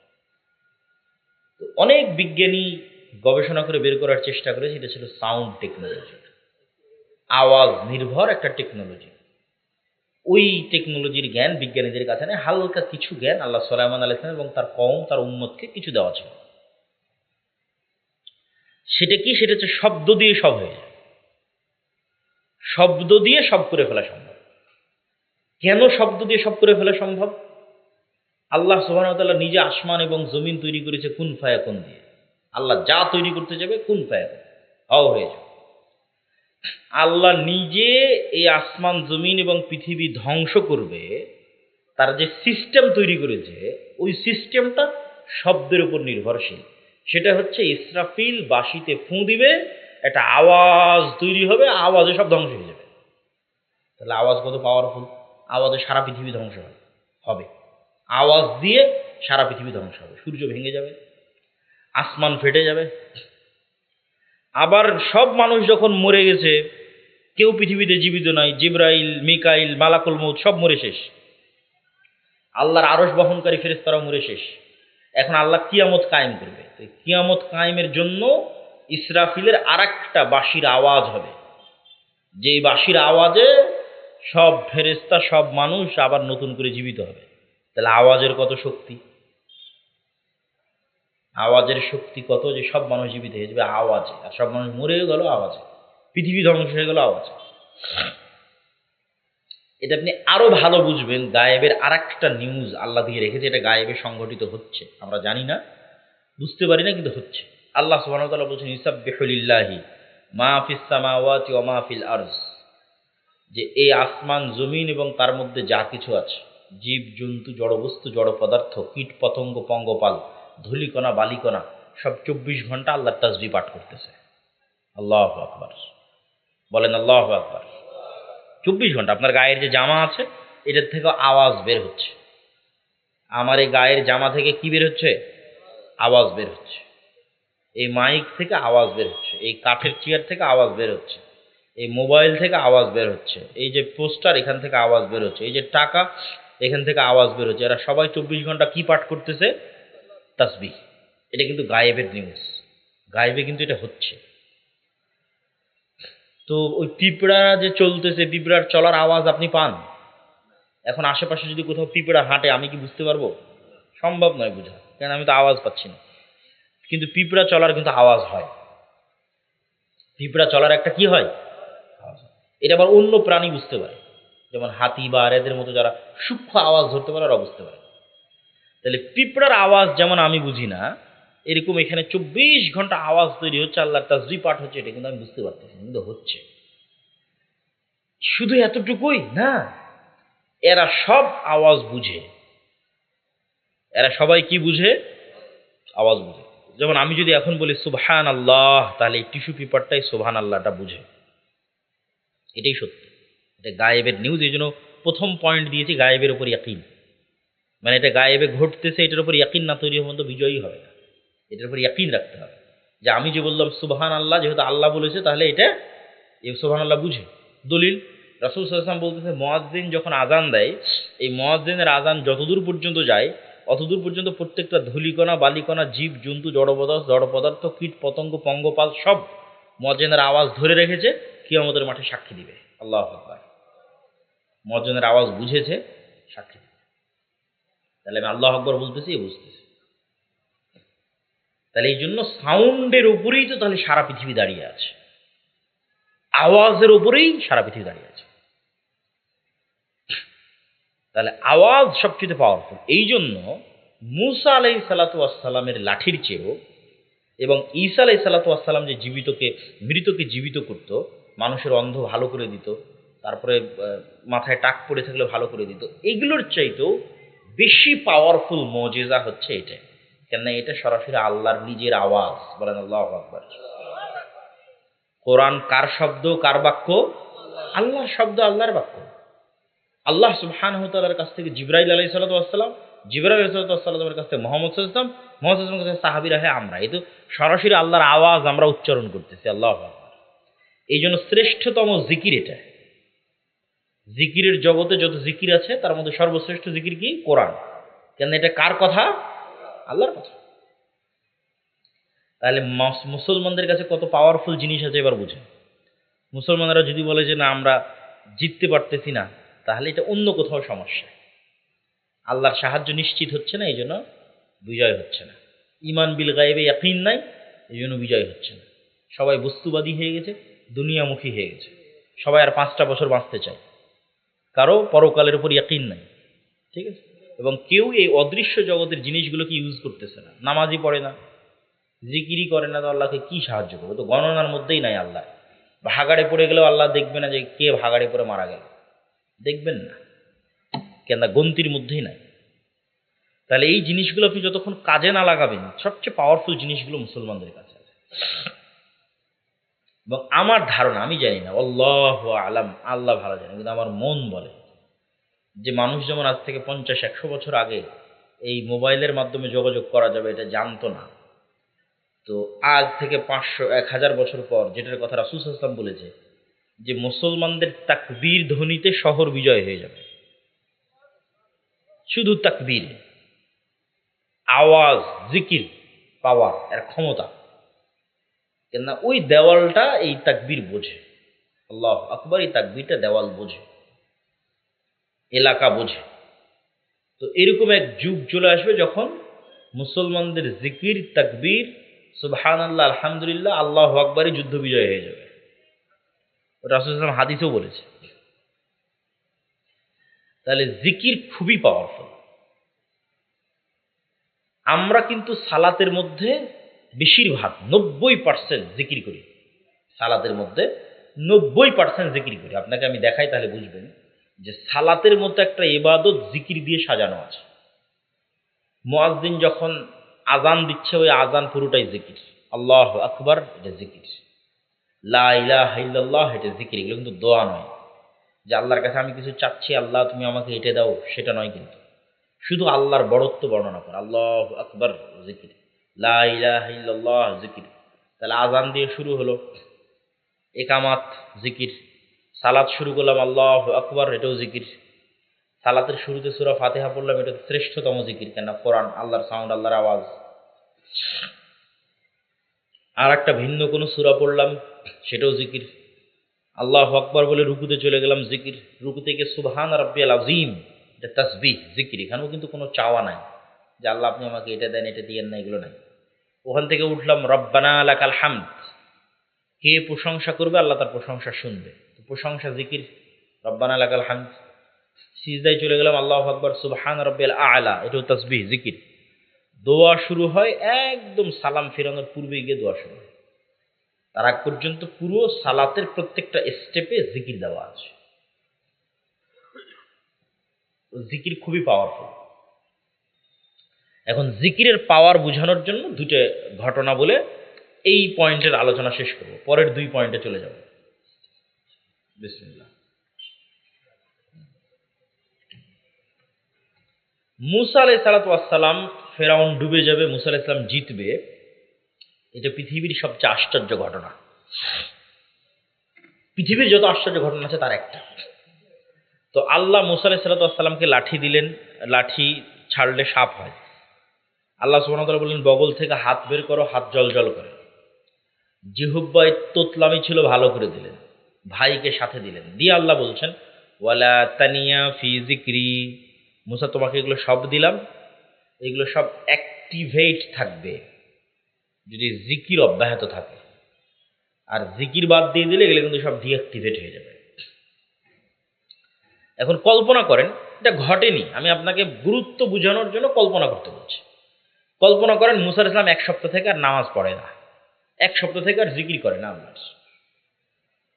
তো অনেক বিজ্ঞানী গবেষণা করে বের করার চেষ্টা করেছে, এটা ছিল সাউন্ড টেকনোলজি, আওয়াজ নির্ভর একটা টেকনোলজি। ওই টেকনোলজির জ্ঞান বিজ্ঞানীদের কাছে নেই, হালকা কিছু জ্ঞান আল্লাহ সুলাইমান আলাইহিস সালাম এবং তার কওম, তার উম্মতকে কিছু দেওয়া ছিল। সেটা কি? সেটা হচ্ছে শব্দ দিয়ে সব হয়ে যায়, শব্দ দিয়ে সব করে ফেলা সম্ভব। কেন শব্দ দিয়ে সব করে ফেলা সম্ভব? আল্লাহ সুবহানাহু ওয়া তাআলা নিজে আসমান এবং জমিন তৈরি করেছে কুন ফায়াকুন দিয়ে। আল্লাহ যা তৈরি করতে যাবে কুন ফায়াকুন, হও হয়ে যাবে। আল্লাহ নিজে এই আসমান জমিন এবং পৃথিবী ধ্বংস করবে, তার যে সিস্টেম তৈরি করেছে ওই সিস্টেমটা শব্দের উপর নির্ভরশীল। সেটা হচ্ছে ইসরাফিল বাঁশিতে ফুঁ দিবে, একটা আওয়াজ তৈরি হবে, আওয়াজে সব ধ্বংস হয়ে যাবে। তাহলে আওয়াজ কত পাওয়ারফুল! আওয়াজে সারা পৃথিবী ধ্বংস হবে। আওয়াজ দিয়ে সারা পৃথিবী ধ্বংস হবে, সূর্য ভেঙে যাবে, আসমান ফেটে যাবে। আবার সব মানুষ যখন মরে গেছে, কেউ পৃথিবীতে জীবিত নাই, জিবরাইল, মিকাইল, মালাকুল মউত সব মরে শেষ, আল্লাহর আরশ বহনকারী ফেরেশতারাও মরে শেষ। এখন আল্লাহ কিয়ামত কায়েম করবে। তো কিয়ামত কায়েমের জন্য ইসরাফিলের আরেকটা বাঁশির আওয়াজ হবে, যেই বাঁশির আওয়াজে সব ফেরেশতা, সব মানুষ আবার নতুন করে জীবিত হবে। তাহলে আওয়াজের কত শক্তি! আওয়াজের শক্তি কত যে সব মানুষ জীবিত হয়ে যাবে আওয়াজে, আর সব মানুষ মরেও গেল আওয়াজে, পৃথিবী ধ্বংস হয়ে গেল আওয়াজে। এটা আপনি আরো ভালো বুঝবেন, গায়েবের আরেকটা নিউজ আল্লাহ দিয়ে রেখেছে, এটা গায়েবে সংঘটিত হচ্ছে, আমরা জানি না, বুঝতে পারি না, কিন্তু হচ্ছে। আল্লাহ সুবহানাহু ওয়া তাআলা বলেছেন ইউসাব্বিহু লিল্লাহি মা ফিস সামাওয়াতি ওয়া মা ফিল আরজ, যে এই আসমান জমিন এবং তার মধ্যে যা কিছু আছে, জীব জন্তু, জড়বস্তু, জড় পদার্থ, কীট পতঙ্গ, পঙ্গপাল, ধূলিকণা, বালিকণা, সব 24 ঘন্টা আল্লাহর তাসবিহ পাঠ করতেছে। আল্লাহু আকবার, বলেন আল্লাহু আকবার। 24 ঘন্টা আপনার গায়ের যে জামা আছে এটার থেকে আওয়াজ বের হচ্ছে, আমার এই গায়ের জামা থেকে কি বের হচ্ছে? আওয়াজ বের হচ্ছে। এই মাইক থেকে আওয়াজ বের হচ্ছে, এই কাঠের চেয়ার থেকে আওয়াজ বের হচ্ছে, এই মোবাইল থেকে আওয়াজ বের হচ্ছে, এই যে পোস্টার এখান থেকে আওয়াজ বের হচ্ছে, এই যে টাকা এখান থেকে আওয়াজ বের হচ্ছে। এরা সবাই 24 ঘন্টা কি পাঠ করতেছে? তাসবিহ। এটা কিন্তু গায়েবের নিউজ, গায়েবে কিন্তু এটা হচ্ছে। তো ওই পিঁপড়া যে চলতেছে, পিঁপড়ার চলার আওয়াজ আপনি পান? এখন আশেপাশে যদি কোথাও পিঁপড়া হাঁটে আমি কি বুঝতে পারবো? সম্ভব নয় বোঝা, কারণ আমি তো আওয়াজ পাচ্ছি না। কিন্তু পিঁপড়া চলার কিন্তু আওয়াজ হয়, পিঁপড়া চলার একটা কি হয়? আওয়াজ হয়। এটা আবার অন্য প্রাণী বুঝতে পারে, যেমন হাতি বা এদের মতো যারা সূক্ষ্ম আওয়াজ ধরতে পারে ওরা বুঝতে পারে। তাহলে পিঁপড়ার আওয়াজ যেমন আমি বুঝি না, এরকম এখানে 24 ঘন্টা আওয়াজ তৈরি হচ্ছে, আল্লাহর তাসবিহ পাঠ হচ্ছে, এটা কিন্তু আমি বুঝতে পারতেছি, কিন্তু হচ্ছে। শুধু এতটুকুই না, এরা সব আওয়াজ বুঝে। এরা সবাই কি বুঝে? আওয়াজ বুঝে। যেমন আমি যদি এখন বলি সুবহান আল্লাহ, তাহলে এই টিস্যু পেপারটাই সুবহান আল্লাহটা বুঝে। এটাই সত্যি, এটা গায়েবের নিউজ। এই জন্য প্রথম পয়েন্ট দিয়েছি গায়েবের উপর ইয়াকিন, মানে এটা গায়েবে ঘটতেছে, এটার উপর ইয়াকিন না তৈরি হওয়া পর্যন্ত বিজয়ী হবে না। এটার উপর ইয়াকিন রাখতে হবে, যে আমি যে বললাম সুবহান আল্লাহ, যেহেতু আল্লাহ বলেছে তাহলে এটা এই সুবহান আল্লাহ বুঝে। দলিল, রাসূল সাল্লাল্লাহু আলাইহি ওয়াসাল্লাম বলতেছে মুয়াজ্জিন যখন আজান দেয়, এই মুয়াজ্জিনের আজান যতদূর পর্যন্ত যায় অতদূর পর্যন্ত প্রত্যেকটা ধূলিকণা, বালিকণা, জীব জন্তু, জড় পদার্থ, কীট পতঙ্গ, পঙ্গপাল সব মুয়াজ্জিনের আওয়াজ ধরে রেখেছে, কিয়ামতের মাঠে সাক্ষী দিবে। আল্লাহু আকবার। মুয়াজ্জিনের আওয়াজ বুঝেছে, সাক্ষী দিবে। তাহলে আমি আল্লাহু আকবার বলতেছি, বুঝতেছি। তাহলে এই জন্য সাউন্ডের উপরেই তো তাহলে সারা পৃথিবী দাঁড়িয়ে আছে, আওয়াজের উপরেই সারা পৃথিবী দাঁড়িয়ে আছে। তাহলে আওয়াজ সবচেয়ে পাওয়ারফুল। এই জন্য মূসা আলাইহিস সালাতু ওয়াস সালামের লাঠির চেয়েও, এবং ঈসা আলাইহিস সালাতু ওয়াস সালাম যে মৃতকে জীবিত করত, মানুষের অন্ধ ভালো করে দিত, তারপরে মাথায় টাক পড়ে থাকলে ভালো করে দিত, এগুলোর চাইতেও বেশি পাওয়ারফুল মুজিজা হচ্ছে এটা। কেননা এটা সরাসরি আল্লাহর নিজের আওয়াজ। বলেন আল্লাহু আকবার। কোরআন কার শব্দ, কার বাক্য? আল্লাহর শব্দ, আল্লাহর বাক্য। আল্লাহ সুবহানাহু ওয়া তাআলার কাছ থেকে জিবরাইল আলাইহিস সালাতু ওয়াস সালাম জিবরাইল আলাইহিস সালামের কাছে মোহাম্মদ সাল্লাল্লাহু আলাইহি ওয়াসাল্লাম, মোহাম্মদ সাল্লাল্লাহু আলাইহি ওয়াসাল্লামের কাছে সাহাবীরা, হ্যাঁ আমরা। এই তো সরাসরি আল্লাহর আওয়াজ আমরা উচ্চারণ করতেছি, আল্লাহু আকবার। এই জন্য শ্রেষ্ঠতম জিকির এটা। জিকিরের জগতে যত জিকির আছে তার মধ্যে সর্বশ্রেষ্ঠ জিকির কি? কোরআন। কেন এটা কার কথা? আল্লাহর কথা। তাহলে মুসলমানদের কাছে কত পাওয়ারফুল জিনিস আছে এবার বুঝেন। মুসলমানরা যদি বলে যে না আমরা জিততে পারতেছি না, তাহলে এটা অন্য কোথাও সমস্যা। আল্লাহর সাহায্য নিশ্চিত হচ্ছে না, এই জন্য বিজয় হচ্ছে না। ঈমান বিল গায়বে ইয়াকিন নাই, এই জন্য বিজয় হচ্ছে না। সবাই বস্তুবাদী হয়ে গেছে, দুনিয়ামুখী হয়ে গেছে। সবাই আর 5টা বছর বাঁচতে চায়, কারো পরকালের উপর ইয়াকিন নাই। ঠিক আছে? এবং কেউ এই অদৃশ্য জগতের জিনিসগুলোকে ইউজ করতেছে না। নামাজই পড়ে না, জিকিরই করে না, তো আল্লাহকে কি সাহায্য করবে? তো গণনার মধ্যেই নাই আল্লাহ। ভাগাড়ে পড়ে গেলেও আল্লাহ দেখবে না যে কে ভাগাড়ে পড়ে মারা গেল, দেখবেন না, কেন গন্তির মধ্যেই নাই। তাহলে এই জিনিসগুলো আপনি যতক্ষণ কাজে না লাগাবেন, সবচেয়ে পাওয়ারফুল জিনিসগুলো মুসলমানদের কাছে আছে। এবং আমার ধারণা, আমি জানি না, আল্লাহু আলাম, আল্লাহ ভালো জানে, কিন্তু আমার মন বলে যে মানুষ যেমন আজ থেকে 50-100 বছর আগে এই মোবাইলের মাধ্যমে যোগাযোগ করা যাবে এটা জানতো না, তো আজ থেকে 500-1000 বছর পর যেটার কথা রাসূল সাল্লাল্লাহু আলাইহি ওয়াসাল্লাম বলেছে যে মুসলমানদের তাকবীর ধ্বনিতে শহর বিজয় হয়ে যাবে। শুধু তাকবীর, আওয়াজ, জিকির, পাওয়ার, এর ক্ষমতা। কেননা ওই দেওয়ালটা এই তাকবীর বোঝে। আল্লাহু আকবার, এই তাকবীরটা দেওয়াল বোঝে, এলাকা বোঝে। তো এরকম এক যুগ চলে আসবে যখন মুসলমানদের জিকির, তাকবীর, সুবহানাল্লাহ, আলহামদুলিল্লাহ, আল্লাহু আকবারই যুদ্ধ বিজয় হয়ে যাবে। রাসূল সাল্লাল্লাহু আলাইহি ওয়াসাল্লাম হাদিসেও বলেছে। তাহলে জিকির খুবই পাওয়ারফুল। আমরা কিন্তু সালাতের মধ্যে বেশিরভাগ 90% জিকির করি। সালাতের মধ্যে 90% জিকির করি। আপনাকে আমি দেখাই, তাহলে বুঝবেন যে সালাতের মধ্যে একটা ইবাদত জিকির দিয়ে সাজানো আছে। মুয়াজ্জিন যখন আজান দিচ্ছে, ওই আজান পুরোটাই জিকির। আল্লাহু আকবার, এটা জিকির। লা ইলাহা ইল্লাল্লাহ, এটা জিকির। এগুলো কিন্তু দোয়া নয় যে আল্লাহর কাছে আমি কিছু চাচ্ছি, আল্লাহ তুমি আমাকে এটা দাও, সেটা নয়। কিন্তু শুধু আল্লাহর বড়ত্ব বর্ণনা করে। আল্লাহু আকবার জিকির, লা ইলাহা ইল্লাল্লাহ জিকির। তাহলে আজান দিয়ে শুরু হলো, একামাত জিকির। সালাত শুরু করলাম, আল্লাহু আকবার, এটাও জিকির। সালাতের শুরুতে সূরা ফাতিহা পড়লাম, এটা শ্রেষ্ঠতম জিকির। কেন? কোরআন, আল্লাহর সাউন্ড, আল্লাহর আওয়াজ। আর একটা ভিন্ন কোনো সূরা পড়লাম, সেটাও জিকির। আল্লাহু আকবার বলে রুকুতে চলে গেলাম, জিকির। রুকু থেকে সুবহান রাব্বিয়াল আযীম, এটা তাসবিহ, জিকির। এখানেও কিন্তু কোনো চাওয়া নাই যে আল্লাহ আপনি আমাকে এটা দেন, এটা দিয়েন না, এগুলো নাই। ওখান থেকে উঠলাম, রব্বানা লাকাল হামদ। কে প্রশংসা করবে? আল্লাহ তার প্রশংসা শুনবে, তো প্রশংসা জিকির, রব্বানা লাকাল হামদ। সিজদায় চলে গেলাম, আল্লাহু আকবার, সুবহান রাব্বিয়াল আ'লা, এটাও তাসবিহ, জিকির। দোয়া শুরু হয় একদম সালাম ফেরানোর পূর্বে গিয়ে দোয়া শুরু হয়। তার আগ পর্যন্ত পুরো সালাতের প্রত্যেকটা স্টেপে জিকির দেওয়া আছে। জিকির খুবই পাওয়ারফুল। এখন জিকিরের পাওয়ার বোঝানোর জন্য দুটো ঘটনা বলে এই পয়েন্টের আলোচনা শেষ করব, পরের 2 পয়েন্টে চলে যাব। বিসমিল্লাহ। মুসা আলাইহিস সালাতু ওয়াস সালাম, ফেরাউন ডুবে যাবে, মুসা আলাইহিস সালাম জিতবে, এটা পৃথিবীর সবচেয়ে আশ্চর্য ঘটনা। পৃথিবীর যত আশ্চর্য ঘটনা আছে তার একটা। তো আল্লাহ মুসা আলাইহিস সালাতু ওয়াস সালামকে লাঠি দিলেন, লাঠি ছাড়লে সাপ হয়। আল্লাহ সুবহানাহু ওয়া তাআলা বললেন বগল থেকে হাত বের করো, হাত জ্বলজ্বল করে। জিহ্বায় তোতলামি ছিল, ভালো করে দিলেন। ভাইকে সাথে দিলেন, দিয়ে আল্লাহ বলছেন ওয়ালা তানিয়া ফি যিকরি, মুসা তোমাকে এগুলো সব দিলাম, এগুলো সব অ্যাক্টিভেট থাকবে যদি জিকির অব্যাহত থাকে। আর জিকির বাদ দিয়ে দিলে এগুলো কিন্তু সব ডিঅ্যাক্টিভেট হয়ে যাবে। এখন কল্পনা করেন, এটা ঘটেনি, আমি আপনাকে গুরুত্ব বোঝানোর জন্য কল্পনা করতে বলছি। কল্পনা করেন মুসা আলাইহিস সালাম 1 সপ্তাহ থেকে আর নামাজ পড়ে না, 1 সপ্তাহ থেকে আর জিকির করে না আল্লাহর।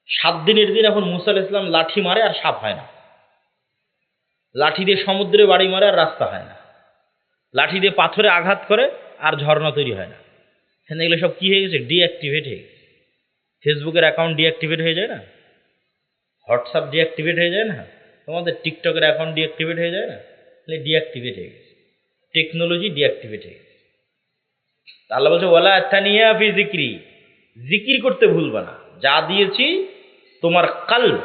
7 দিনের দিন এখন মুসা আলাইহিস সালাম লাঠি মারে আর সাপ হয় না, লাঠি দিয়ে সমুদ্রে বাড়ি মারে আর রাস্তা হয় না, লাঠি দিয়ে পাথরে আঘাত করে আর ঝর্ণা তৈরি হয় না। এখানে এগুলো সব কি হয়ে গেছে? ডিঅ্যাক্টিভেট হয়ে গেছে। ফেসবুকের অ্যাকাউন্ট ডিঅ্যাক্টিভেট হয়ে যায় না, হোয়াটসঅ্যাপ ডিঅ্যাক্টিভেট হয়ে যায় না, তোমাদের টিকটকের অ্যাকাউন্ট ডিঅ্যাক্টিভেট হয়ে যায় না, তাহলে ডিঅ্যাক্টিভেট হয়ে গেছে। টেকনোলজি ডিঅ্যাক্টিভেট হয়ে গেছে। আল্লাহ বলছে ওয়ালা তানিয়া ফি যিকরি, জিকির করতে ভুলবা না। যা দিয়েছি তোমার কালব,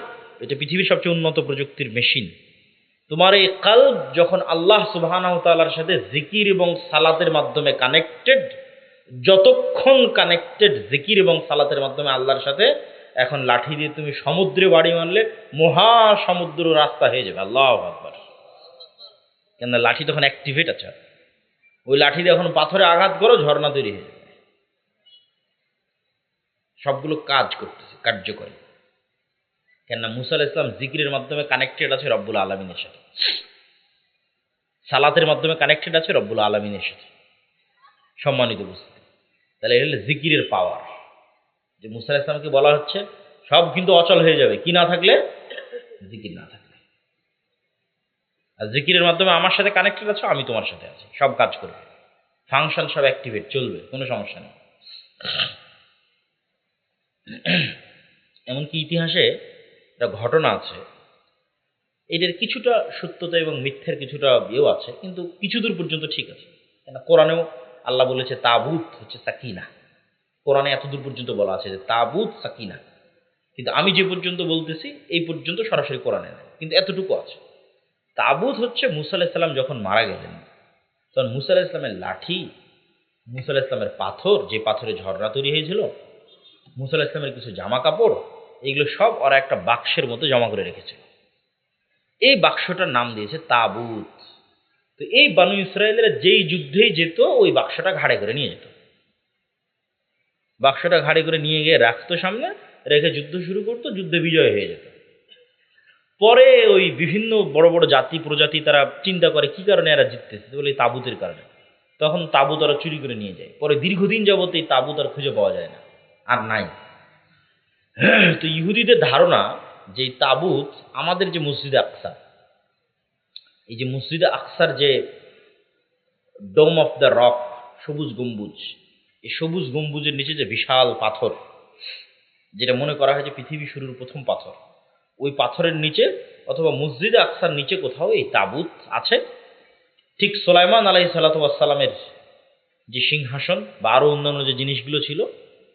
এটা পৃথিবীর সবচেয়ে উন্নত প্রযুক্তির মেশিন। তোমার এই কালব যখন আল্লাহ সুবহানাহু ওয়া তাআলার সাথে জিকির এবং সালাতের মাধ্যমে কানেক্টেড, যতক্ষণ কানেক্টেড জিকির এবং সালাতের মাধ্যমে আল্লাহর সাথে, এখন লাঠি দিয়ে তুমি সমুদ্রে বাড়ি মারলে মহাসমুদ্র রাস্তা হয়ে যাবে। আল্লাহু আকবার। কেন লাঠি তখন অ্যাক্টিভেট আছে, ওই লাঠি দিয়ে এখন পাথরে আঘাত করো, ঝর্ণা তৈরি হয়ে যাবে। সবগুলো কাজ করতেছে, কার্যকরী। কেননা মুসা আলাইহিস সালাম জিকিরের মাধ্যমে কানেক্টেড আছে রব্বুল আলামিনের সাথে, সালাতের মাধ্যমে কানেক্টেড আছে রব্বুল আলামিনের সাথে। সম্মানিত বুঝতে, তাহলে এটা হলো জিকিরের পাওয়ার। যে মুসা আলাইহিস সালামকে বলা হচ্ছে সব কিন্তু অচল হয়ে যাবে কি না থাকলে, জিকির না থাকলে। আর জিকিরের মাধ্যমে আমার সাথে কানেক্টেড আছো, আমি তোমার সাথে আছি, সব কাজ করবে, ফাংশন সব অ্যাক্টিভেট, চলবে, কোনো সমস্যা নেই। এমনকি ইতিহাসে একটা ঘটনা আছে, এটার কিছুটা সত্যতা এবং মিথ্যের কিছুটা ইয়েও আছে, কিন্তু কিছু দূর পর্যন্ত ঠিক আছে। কেন কোরআনেও আল্লাহ বলেছে তাবুত হচ্ছে সাকিনা, কোরআনে এত দূর পর্যন্ত বলা আছে যে তাবুত সাকিনা, কিন্তু আমি যে পর্যন্ত বলতেছি এই পর্যন্ত সরাসরি কোরআনে নেই, কিন্তু এতটুকু আছে। তাবুত হচ্ছে মুসা আলাইহিস সালাম যখন মারা গেলেন, তখন মুসা আলাইহিস সালামের লাঠি, মুসা আলাইহিস সালামের পাথর, যে পাথরে ঝর্ণা তৈরি হয়েছিল, মুসা আলাইহিস সালামের কিছু জামা কাপড়, এগুলো সব ওরা একটা বাক্সের মতো জমা করে রেখেছে। এই বাক্সটার নাম দিয়েছে তাবুত। তো এই বানু ইসরায়েলের যেই যুদ্ধেই যেত, ওই বাক্সটা ঘাড়ে করে নিয়ে যেত, বাক্সটা ঘাড়ে করে নিয়ে গিয়ে রাখতো সামনে, রেখে যুদ্ধ শুরু করতো, যুদ্ধে বিজয় হয়ে যেত। পরে ওই বিভিন্ন বড় বড় জাতি প্রজাতি তারা চিন্তা করে কি কারণে এরা জিততেছে, বলে এই তাবুতের কারণে। তখন তাবুত ওরা চুরি করে নিয়ে যায়। পরে দীর্ঘদিন যাবত এই তাবুত আর খুঁজে পাওয়া যায় না, আর নাই। তো ইহুদিদের ধারণা যে এই তাবুত আমাদের যে মসজিদে আকসা, এই যে মসজিদে আকসার যে ডোম অফ দ্য রক, সবুজ গম্বুজ, এই সবুজ গম্বুজের নিচে যে বিশাল পাথর, যেটা মনে করা হয় যে পৃথিবী শুরুর প্রথম পাথর, ওই পাথরের নিচে অথবা মসজিদে আকসার নিচে কোথাও এই তাবুত আছে। ঠিক সুলাইমান আলাইহিস সালাতু ওয়াস সালামের যে সিংহাসন বা আরো অন্যান্য যে জিনিসগুলো ছিল,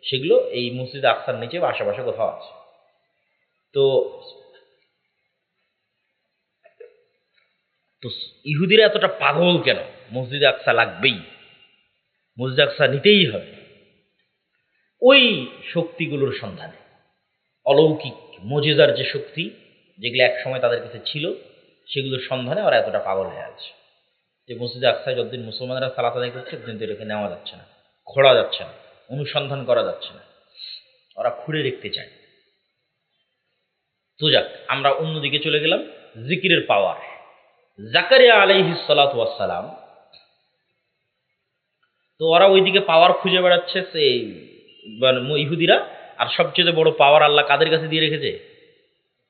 সেগুলো এই মসজিদে আকসার নিচে বা আশেপাশে কোথাও আছে। তো তো ইহুদিরা এতটা পাগল কেন, মসজিদে আকসা লাগবেই, মসজিদে আকসা নিতেই হবে, ওই শক্তিগুলোর সন্ধানে, অলৌকিক মজেদার যে শক্তি, যেগুলো এক সময় তাদের কাছে ছিল, সেগুলোর সন্ধানে ওরা এতটা পাগল হয়ে আছে যে মসজিদে আকসায় যতদিন মুসলমানরা সালাত আদায় করছে, ততদিন তো এটাকে নেওয়া যাচ্ছে না, খোঁড়া যাচ্ছে না, অনুসন্ধান করা যাচ্ছে না, ওরা খুঁড়ে দেখতে চায়। তো যাক, আমরা অন্যদিকে চলে গেলাম, জিকিরের পাওয়ার। জাকারিয়া আলাইহিস সালাতু ওয়াস সালাম, তো ওরা ওইদিকে পাওয়ার খুঁজে বেড়াচ্ছে, সেই ইহুদিরা। আর সবচেয়ে বড় পাওয়ার আল্লাহ কাদের কাছে দিয়ে রেখেছে,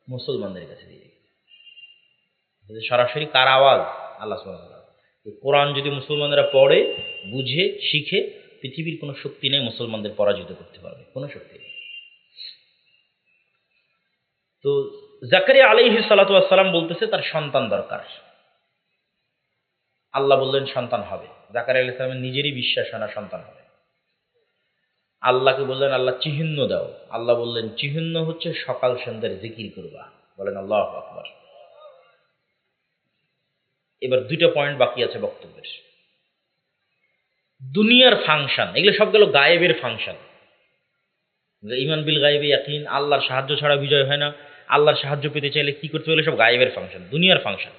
মুসলমানদের কাছে দিয়ে রেখেছে। সরাসরি কার আওয়াজ, আল্লাহ সুবহানাহু ওয়া তাআলা। কোরআন যদি মুসলমানরা পড়ে, বুঝে, শিখে, পৃথিবীর কোনো শক্তি নেই মুসলমানদের পরাজিত করতে পারবে, কোনো শক্তি নেই। তো জাকারিয়া আলাইহিস সালাতু ওয়াস সালাম বলতেছে তার সন্তান দরকার। আল্লাহ বললেন সন্তান হবে। জাকারিয়া আলাইহিস সালামের নিজেরই বিশ্বাস হয় না সন্তান হবে। আল্লাহকে বললেন আল্লাহ চিহ্ন দাও। আল্লাহ বললেন চিহ্ন হচ্ছে সকাল সন্ধ্যার জিকির করবা। বলেন আল্লাহু আকবার। এবার দুইটা পয়েন্ট বাকি আছে বক্তব্যের। দুনিয়ার ফাংশন, এগুলো সব গেল গায়েবের ফাংশন। ঈমান বিল গায়বি ইয়াকিন, আল্লাহর সাহায্য ছাড়া বিজয় হয় না, আল্লাহর সাহায্য পেতে চাইলে কি করতে হবে, সব গায়েবের ফাংশন, দুনিয়ার ফাংশন।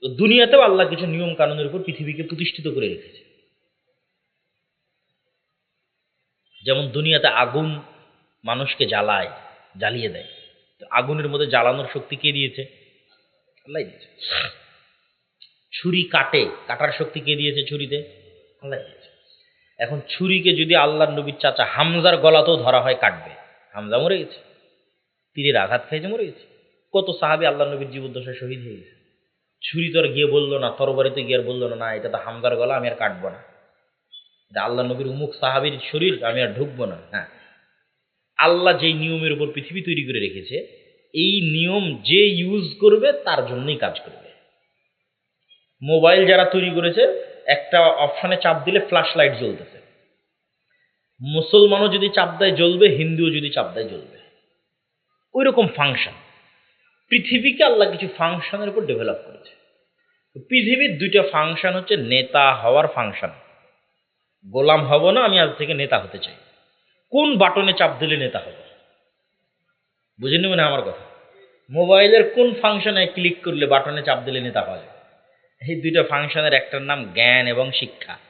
তো দুনিয়াতেও আল্লাহ কিছু নিয়ম কানুনের উপর পৃথিবীকে প্রতিষ্ঠিত করে রেখেছে। যেমন দুনিয়াতে আগুন মানুষকে জ্বালায়, জ্বালিয়ে দেয়। তো আগুনের মধ্যে জ্বালানোর শক্তি কে দিয়েছে, আল্লাহ দিয়েছে। ছুরি কাটে, কাটার শক্তি কে দিয়েছে ছুরিতে, আল্লাহ দিয়েছে। এখন ছুরিকে যদি আল্লাহর নবীর চাচা হামজার গলাতেও ধরা হয়, কাটবে, হামজা মরে গেছে, তীরের আঘাত খেয়েছে, মরে গেছে। কত সাহাবী আল্লাহর নবীর জীবদ্দশায় শহীদ হয়ে গেছে। ছুরি তো আর গিয়ে বললো না, তরবারিতে গিয়ে আর বললো না, না এটা তো হামজার গলা, আমি আর কাটবো না, এটা আল্লাহ নবীর উমুক সাহাবীর শরীর, আমি আর ঢুকবো না। হ্যাঁ, আল্লাহ যেই নিয়মের উপর পৃথিবী তৈরি করে রেখেছে, এই নিয়ম যে ইউজ করবে তার জন্যই কাজ করবে। মোবাইল যারা তৈরি করেছে, একটা অপশনে চাপ দিলে ফ্ল্যাশ লাইট জ্বলতেছে। মুসলমানও যদি চাপ দেয় জ্বলবে, হিন্দুও যদি চাপ দেয় জ্বলবে। ওই রকম ফাংশন পৃথিবীকে আল্লাহ কিছু ফাংশনের উপর ডেভেলপ করেছে। পৃথিবীর দুইটা ফাংশন হচ্ছে নেতা হওয়ার ফাংশন। গোলাম হব না, আমি আজ থেকে নেতা হতে চাই। কোন বাটনে চাপ দিলে নেতা হব? বুঝে নেবেন আমার কথা। মোবাইলের কোন ফাংশনে ক্লিক করলে বাটনে চাপ দিলে নেতা হওয়া যায়? এই দুইটা ফাংশনের একটার নাম জ্ঞান এবং শিক্ষা।